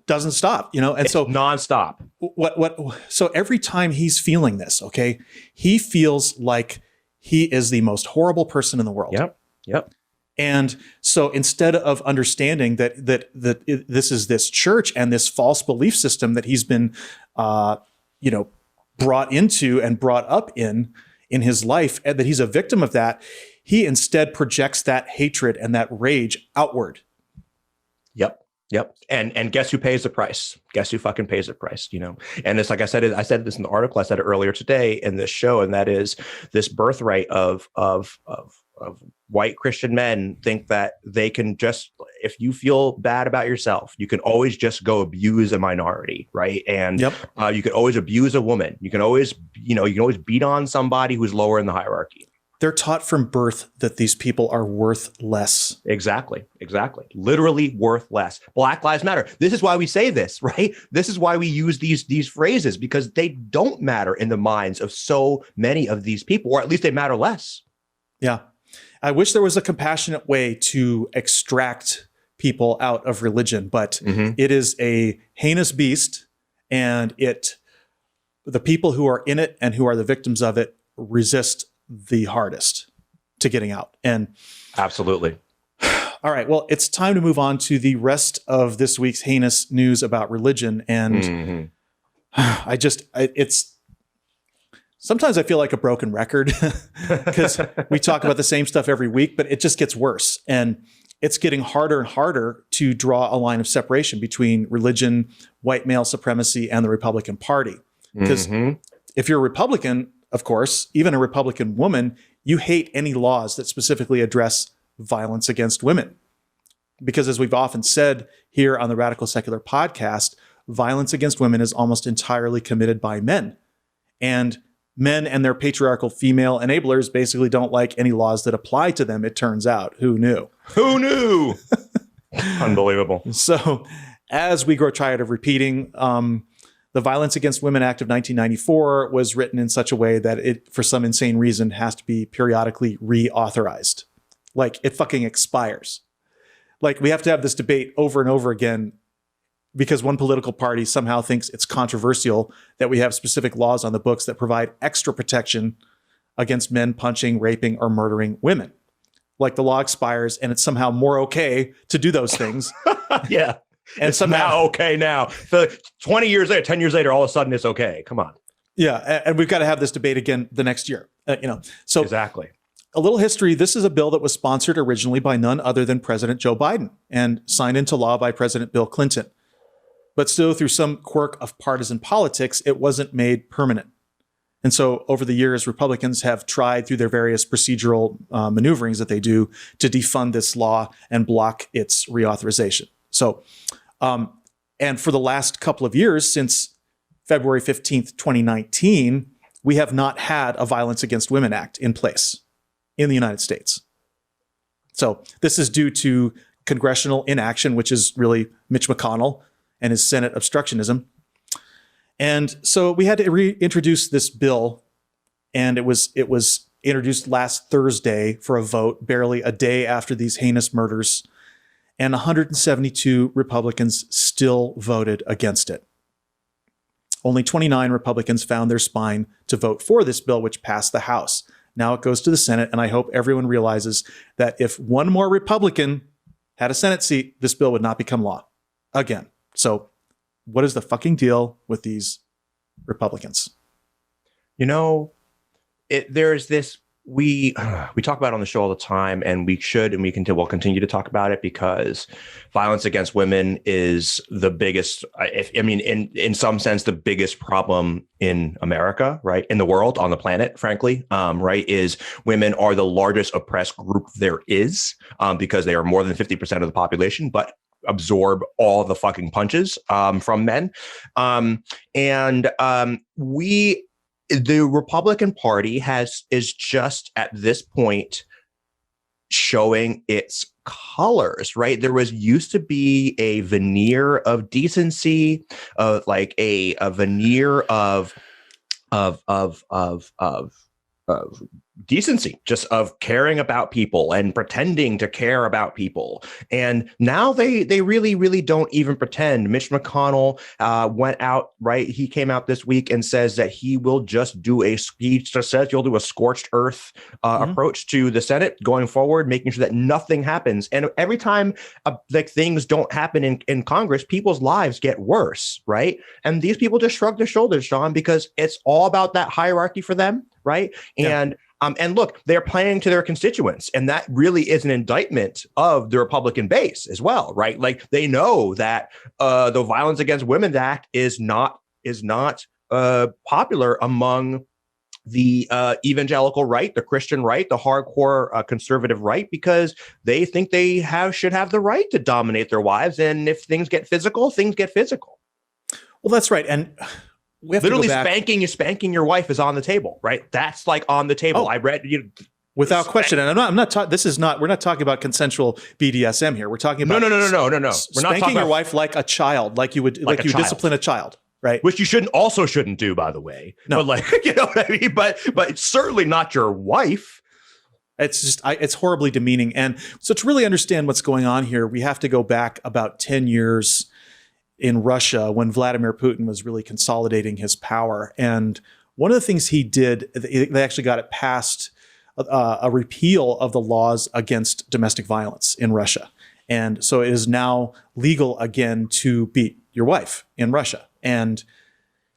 doesn't stop. And it's so nonstop. So every time he's feeling this, he feels like he is the most horrible person in the world. Yep. And so instead of understanding that this is this church and this false belief system that he's been, brought into and brought up in his life, and that he's a victim of that, he instead projects that hatred and that rage outward. Yep. And guess who pays the price? Guess who fucking pays the price? And it's like I said this in the article, I said it earlier today in this show, and that is this birthright of white Christian men think that they can just, if you feel bad about yourself, you can always just go abuse a minority, right? And you can always abuse a woman. You can always beat on somebody who's lower in the hierarchy. They're taught from birth that these people are worth less. Exactly. Literally worth less. Black Lives Matter. This is why we say this, right? This is why we use these phrases, because they don't matter in the minds of so many of these people, or at least they matter less. Yeah. I wish there was a compassionate way to extract people out of religion, but it is a heinous beast, and the people who are in it and who are the victims of it resist the hardest to getting out. And absolutely. All right. Well, it's time to move on to the rest of this week's heinous news about religion. And it's sometimes I feel like a broken record because we talk about the same stuff every week, but it just gets worse. And it's getting harder and harder to draw a line of separation between religion, white male supremacy, and the Republican Party. Because if you're a Republican, of course, even a Republican woman, you hate any laws that specifically address violence against women. Because as we've often said here on the Radical Secular podcast, violence against women is almost entirely committed by men. And men and their patriarchal female enablers basically don't like any laws that apply to them, it turns out. Who knew? Who knew? Unbelievable. So as we grow tired of repeating, the Violence Against Women Act of 1994 was written in such a way that it, for some insane reason, has to be periodically reauthorized. Like, it fucking expires. Like, we have to have this debate over and over again because one political party somehow thinks it's controversial that we have specific laws on the books that provide extra protection against men punching, raping, or murdering women. Like, the law expires and it's somehow more okay to do those things. Yeah. And it's somehow okay now. So 20 years later, 10 years later, all of a sudden it's okay. Come on. Yeah. And we've got to have this debate again the next year. So exactly. A little history. This is a bill that was sponsored originally by none other than President Joe Biden and signed into law by President Bill Clinton. But still, through some quirk of partisan politics, it wasn't made permanent. And so over the years, Republicans have tried through their various procedural maneuverings that they do to defund this law and block its reauthorization. So, and for the last couple of years, since February 15th, 2019, we have not had a Violence Against Women Act in place in the United States. So this is due to congressional inaction, which is really Mitch McConnell and his Senate obstructionism. And so we had to reintroduce this bill, and it was introduced last Thursday for a vote, barely a day after these heinous murders, and 172 Republicans still voted against it. Only 29 Republicans found their spine to vote for this bill, which passed the House. Now it goes to the Senate, and I hope everyone realizes that if one more Republican had a Senate seat, this bill would not become law again. So what is the fucking deal with these Republicans? You know, there's this, we talk about it on the show all the time, and we should, and we'll continue to talk about it because violence against women is the biggest, in some sense, the biggest problem in America, right? In the world, on the planet, frankly, right? Is women are the largest oppressed group there is because they are more than 50% of the population, but absorb all the fucking punches from men. The Republican Party is just at this point showing its colors, right? There used to be a veneer of decency, like a veneer of decency, just of caring about people and pretending to care about people. And now they really, really don't even pretend. Mitch McConnell went out, right? He came out this week and says that he will just do he just says he'll do a scorched earth approach to the Senate going forward, making sure that nothing happens. And every time like things don't happen in Congress, people's lives get worse, right? And these people just shrug their shoulders, Sean, because it's all about that hierarchy for them, right? Yeah. And look, they're playing to their constituents, and that really is an indictment of the Republican base as well, right? Like they know that the Violence Against Women Act is not popular among the evangelical right, the Christian right, the hardcore conservative right, because they think they should have the right to dominate their wives, and if things get physical, things get physical. Well, that's right, and we have literally to go back. spanking your wife is on the table, right? That's like on the table. I read without question. And we're not talking about consensual BDSM here. We're talking about no. We're not talking spanking your wife like a child, like you would discipline a child, right? Which you shouldn't do, by the way. No. But you know what I mean? But it's certainly not your wife. It's just, it's horribly demeaning. And so to really understand what's going on here, we have to go back about 10 years in Russia when Vladimir Putin was really consolidating his power. And one of the things he did, they actually got it passed, a repeal of the laws against domestic violence in Russia. And so it is now legal again to beat your wife in Russia. And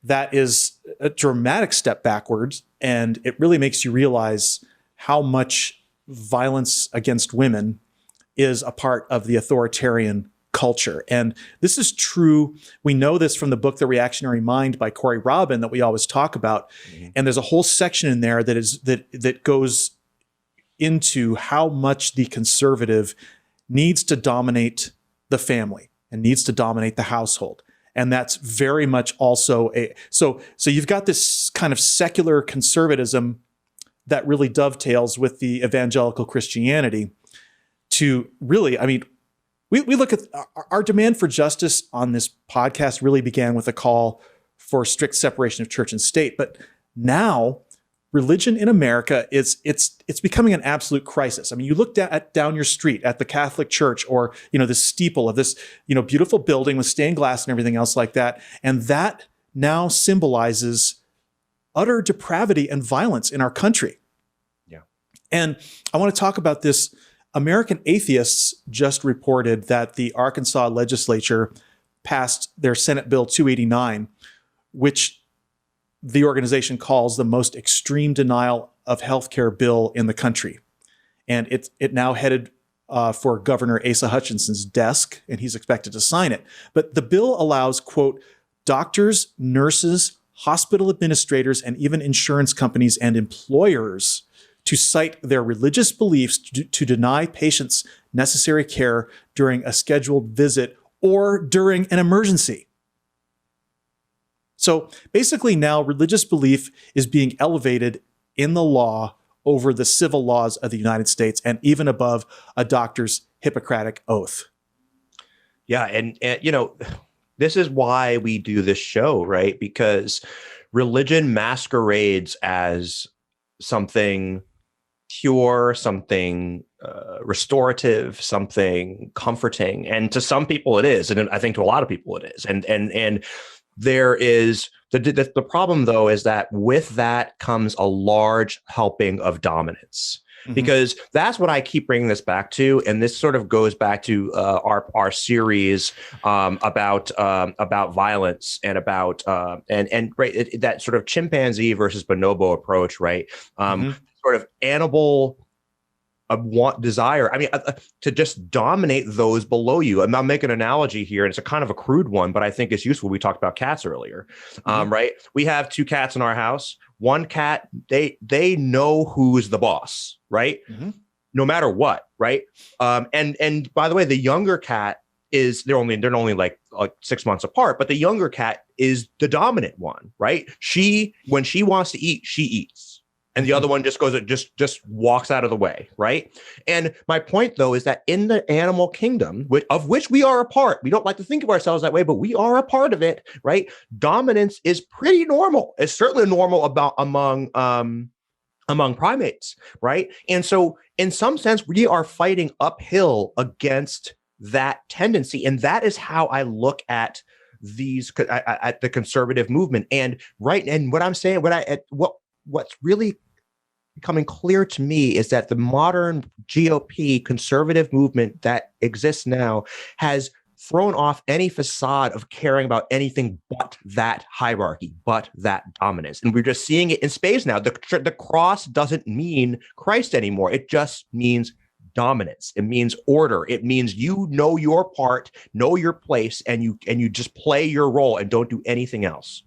that is a dramatic step backwards. And it really makes you realize how much violence against women is a part of the authoritarian culture. And this is true. We know this from the book, The Reactionary Mind by Corey Robin, that we always talk about. Mm-hmm. And there's a whole section in there that goes into how much the conservative needs to dominate the family and needs to dominate the household. And that's very much also so you've got this kind of secular conservatism that really dovetails with the evangelical Christianity to really, I mean, we look at our demand for justice on this podcast really began with a call for strict separation of church and state. But now religion in America it's becoming an absolute crisis. I mean, you look down your street at the Catholic Church, or the steeple of this beautiful building with stained glass and everything else like that, and that now symbolizes utter depravity and violence in our country. Yeah, and I want to talk about this. American Atheists just reported that the Arkansas legislature passed their Senate Bill 289, which the organization calls the most extreme denial of healthcare bill in the country. And it now headed for Governor Asa Hutchinson's desk, and he's expected to sign it. But the bill allows, quote, doctors, nurses, hospital administrators, and even insurance companies and employers to cite their religious beliefs to deny patients necessary care during a scheduled visit or during an emergency. So basically now religious belief is being elevated in the law over the civil laws of the United States and even above a doctor's Hippocratic oath. Yeah. And this is why we do this show, right? Because religion masquerades as something pure, something restorative, something comforting. And to some people it is. And I think to a lot of people it is. And there is the problem, though, is that with that comes a large helping of dominance. Mm-hmm. Because that's what I keep bringing this back to, and this sort of goes back to our series about violence and about right, that sort of chimpanzee versus bonobo approach, right? Mm-hmm. Sort of animal desire, I mean, to just dominate those below you. And I'll make an analogy here, and it's a kind of a crude one, but I think it's useful. We talked about cats earlier, mm-hmm. Right? We have 2 cats in our house. One cat, they know who's the boss, right? Mm-hmm. No matter what, right? And by the way, the younger cat they're only like 6 months apart, but the younger cat is the dominant one, right? When she wants to eat, she eats. And the other one just walks out of the way, right? And my point, though, is that in the animal kingdom, of which we are a part, we don't like to think of ourselves that way, but we are a part of it, right? Dominance is pretty normal. It's certainly normal among primates, right? And so, in some sense, we are fighting uphill against that tendency, and that is how I look at at the conservative movement. And what I'm saying, what's really becoming clear to me is that the modern GOP conservative movement that exists now has thrown off any facade of caring about anything but that hierarchy, but that dominance. And we're just seeing it in spades now. The cross doesn't mean Christ anymore. It just means dominance. It means order. It means you know your part, know your place, and you just play your role and don't do anything else.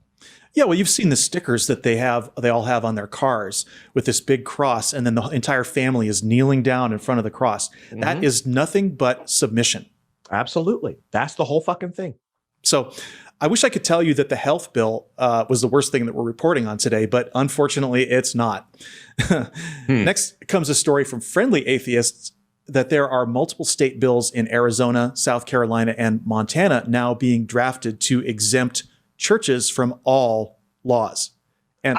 Yeah, well, you've seen the stickers that they all have on their cars with this big cross, and then the entire family is kneeling down in front of the cross. Mm-hmm. That is nothing but submission. Absolutely. That's the whole fucking thing. So I wish I could tell you that the health bill was the worst thing that we're reporting on today, but unfortunately it's not. Next comes a story from Friendly Atheists that there are multiple state bills in Arizona, South Carolina, and Montana now being drafted to exempt churches from all laws. And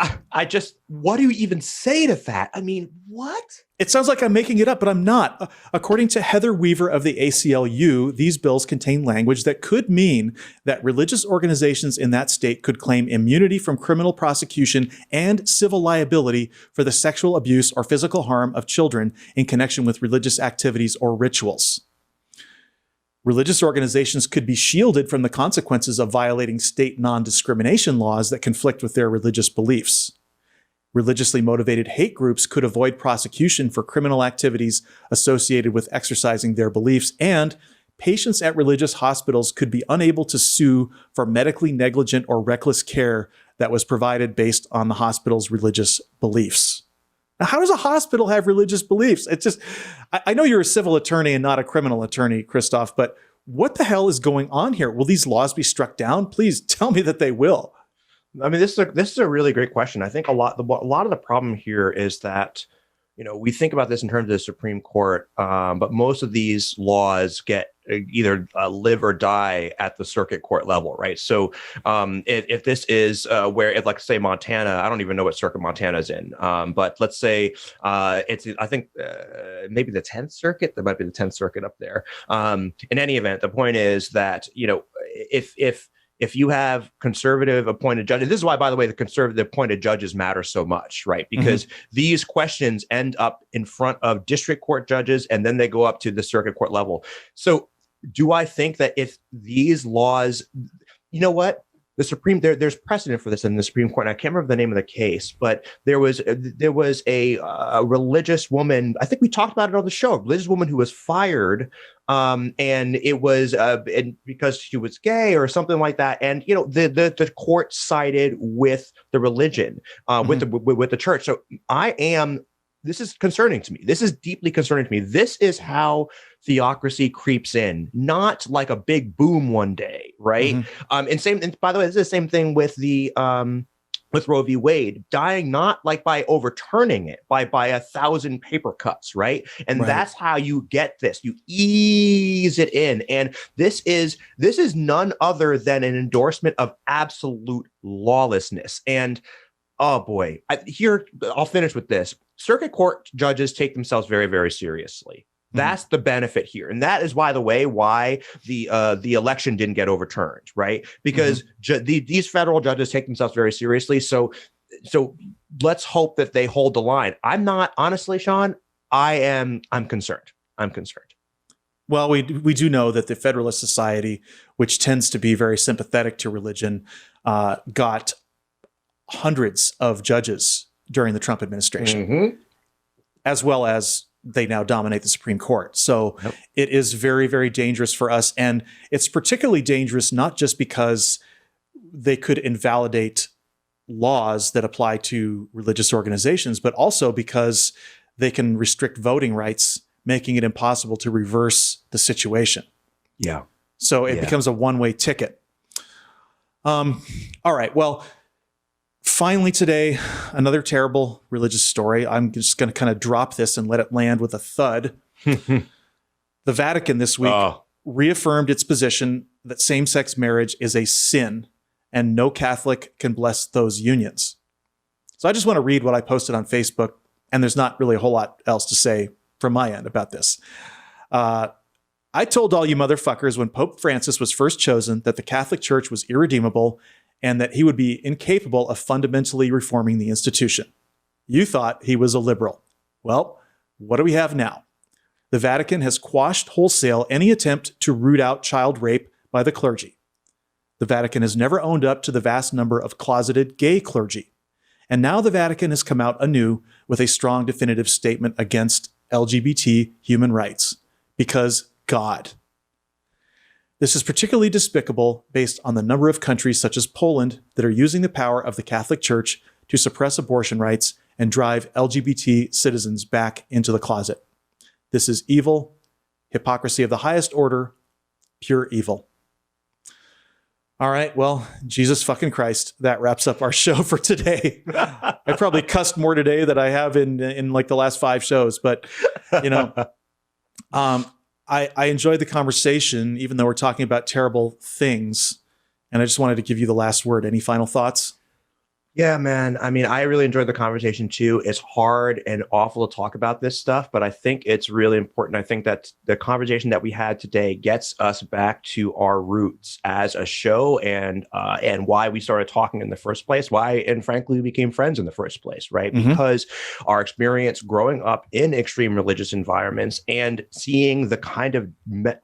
what do you even say to that? I mean, what? It sounds like I'm making it up, but I'm not. According to Heather Weaver of the ACLU, these bills contain language that could mean that religious organizations in that state could claim immunity from criminal prosecution and civil liability for the sexual abuse or physical harm of children in connection with religious activities or rituals. Religious organizations could be shielded from the consequences of violating state non-discrimination laws that conflict with their religious beliefs. Religiously motivated hate groups could avoid prosecution for criminal activities associated with exercising their beliefs, and patients at religious hospitals could be unable to sue for medically negligent or reckless care that was provided based on the hospital's religious beliefs. Now, how does a hospital have religious beliefs? It's just, I know you're a civil attorney and not a criminal attorney, Christoph, but what the hell is going on here? Will these laws be struck down? Please tell me that they will. I mean, this is a really great question. I think a lot of the problem here is that, we think about this in terms of the Supreme Court, but most of these laws get either live or die at the circuit court level, right? So if this is like say Montana, I don't even know what circuit Montana's in, but let's say it's, I think maybe the 10th Circuit, there might be the 10th Circuit up there. In any event, the point is that, if you have conservative appointed judges, this is why, by the way, the conservative appointed judges matter so much, right? Because these questions end up in front of district court judges, and then they go up to the circuit court level. So do I think that if these laws, the there's precedent for this in the Supreme Court, and I can't remember the name of the case, but there was a religious woman, I think we talked about it on the show, a religious woman who was fired, and it was because she was gay or something like that. And, the court sided with the religion, with the church. So this is concerning to me. This is deeply concerning to me. This is how theocracy creeps in, not like a big boom one day, right? And by the way, this is the same thing with the with Roe v. Wade, dying not like by overturning it, by 1,000 paper cuts, right? And that's how you get this. You ease it in, and this is none other than an endorsement of absolute lawlessness. And oh boy, I'll finish with this. Circuit court judges take themselves very, very seriously. That's the benefit here. And that is, by the way, why the election didn't get overturned, right? Because these federal judges take themselves very seriously. So let's hope that they hold the line. I'm not, honestly, Sean, I'm concerned. I'm concerned. Well, we do know that the Federalist Society, which tends to be very sympathetic to religion, got hundreds of judges during the Trump administration, as well as they now dominate the Supreme Court. So it is very, very dangerous for us. And it's particularly dangerous not just because they could invalidate laws that apply to religious organizations, but also because they can restrict voting rights, making it impossible to reverse the situation. Yeah. So it becomes a one-way ticket. All right. Well, finally today, another terrible religious story. I'm just going to kind of drop this and let it land with a thud. The Vatican this week reaffirmed its position that same-sex marriage is a sin and no Catholic can bless those unions. So I just want to read what I posted on Facebook, and there's not really a whole lot else to say from my end about this. I told all you motherfuckers when Pope Francis was first chosen that the Catholic Church was irredeemable and that he would be incapable of fundamentally reforming the institution. You thought he was a liberal. Well, what do we have now? The Vatican has quashed wholesale any attempt to root out child rape by the clergy. The Vatican has never owned up to the vast number of closeted gay clergy. And now the Vatican has come out anew with a strong definitive statement against LGBT human rights. Because God. This is particularly despicable based on the number of countries such as Poland that are using the power of the Catholic Church to suppress abortion rights and drive LGBT citizens back into the closet. This is evil, hypocrisy of the highest order, pure evil. All right, well, Jesus fucking Christ, that wraps up our show for today. I probably cussed more today than I have in like the last 5 shows, but I enjoyed the conversation, even though we're talking about terrible things. And I just wanted to give you the last word. Any final thoughts? Yeah, man. I mean, I really enjoyed the conversation too. It's hard and awful to talk about this stuff, but I think it's really important. I think that the conversation that we had today gets us back to our roots as a show, and why we started talking in the first place, why, and frankly, we became friends in the first place, right? Mm-hmm. Because our experience growing up in extreme religious environments and seeing the kind of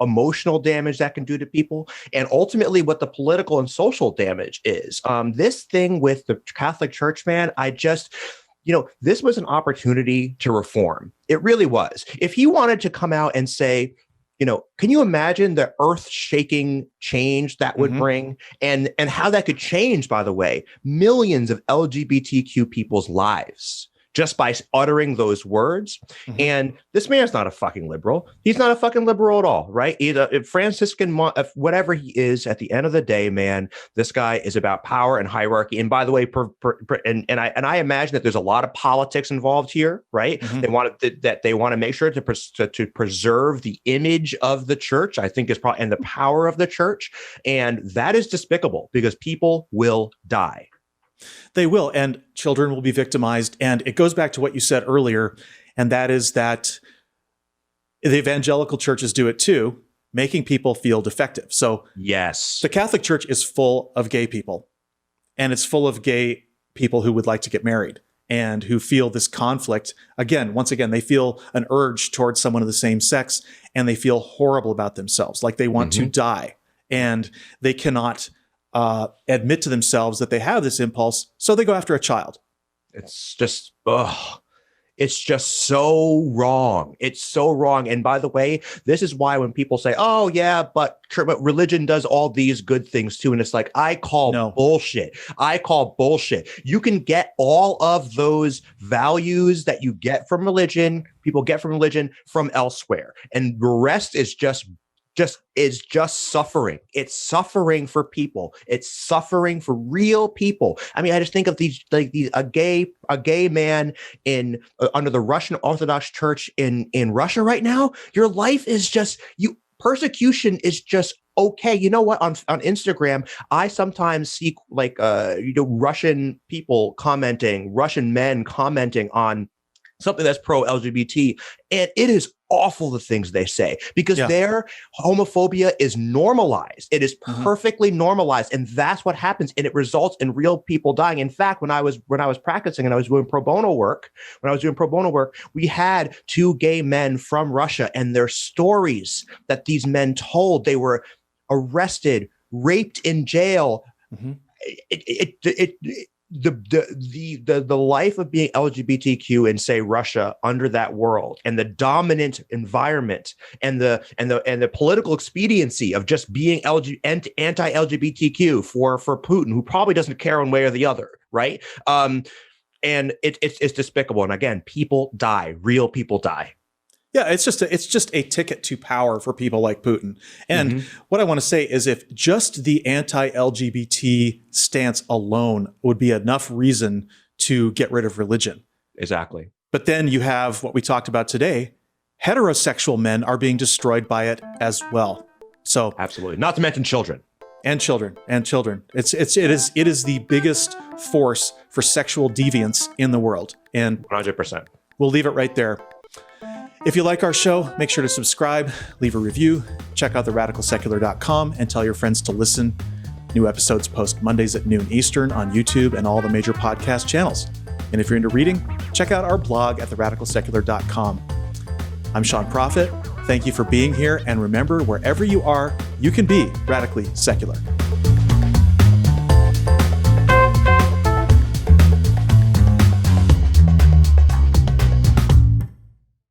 emotional damage that can do to people, and ultimately what the political and social damage is. This thing with the Catholic Church, man, this was an opportunity to reform. It really was. If he wanted to come out and say, can you imagine the earth-shaking change that would bring, and how that could change, by the way, millions of LGBTQ people's lives just by uttering those words. And this man's not a fucking liberal. He's not a fucking liberal at all, right? Either Franciscan, whatever he is, at the end of the day, man, this guy is about power and hierarchy. And by the way, I imagine that there's a lot of politics involved here, right? They want to make sure to preserve the image of the church, I think, is probably, and the power of the church. And that is despicable, because people will die. They will, and children will be victimized. And it goes back to what you said earlier, and that is that the evangelical churches do it too, making people feel defective. So yes, the Catholic Church is full of gay people, and it's full of gay people who would like to get married and who feel this conflict. Once again, they feel an urge towards someone of the same sex, and they feel horrible about themselves, like they want to die, and they cannot admit to themselves that they have this impulse, so they go after a child. It's just, it's just so wrong. It's so wrong. And by the way, this is why when people say, oh yeah, but religion does all these good things too. And it's like, I call bullshit. I call bullshit. You can get all of those values that you get from religion, people get from religion, from elsewhere. And the rest is just suffering. It's suffering for people. It's suffering for real people. I mean, I just think of a gay man in under the Russian Orthodox Church in Russia right now. Your life is just persecution is just okay. You know what? On Instagram, I sometimes see Russian people commenting, Russian men commenting on something that's pro-LGBT, and it is awful, the things they say, because their homophobia is normalized. It is perfectly normalized, and that's what happens, and it results in real people dying. In fact, when I was practicing and I was doing pro bono work, we had two gay men from Russia, and their stories that these men told. They were arrested, raped in jail. The life of being LGBTQ in, say, Russia, under that world, and the dominant environment, and the political expediency of just being anti-LGBTQ for Putin, who probably doesn't care one way or the other, right? And it's despicable. And again, people die. Real people die. Yeah, it's just a ticket to power for people like Putin. And what I want to say is, if just the anti-LGBT stance alone would be enough reason to get rid of religion. Exactly. But then you have what we talked about today. Heterosexual men are being destroyed by it as well. So absolutely. Not to mention children. And children. It is the biggest force for sexual deviance in the world. And 100%. We'll leave it right there. If you like our show, make sure to subscribe, leave a review, check out theradicalsecular.com, and tell your friends to listen. New episodes post Mondays at noon Eastern on YouTube and all the major podcast channels. And if you're into reading, check out our blog at theradicalsecular.com. I'm Sean Prophet. Thank you for being here. And remember, wherever you are, you can be radically secular.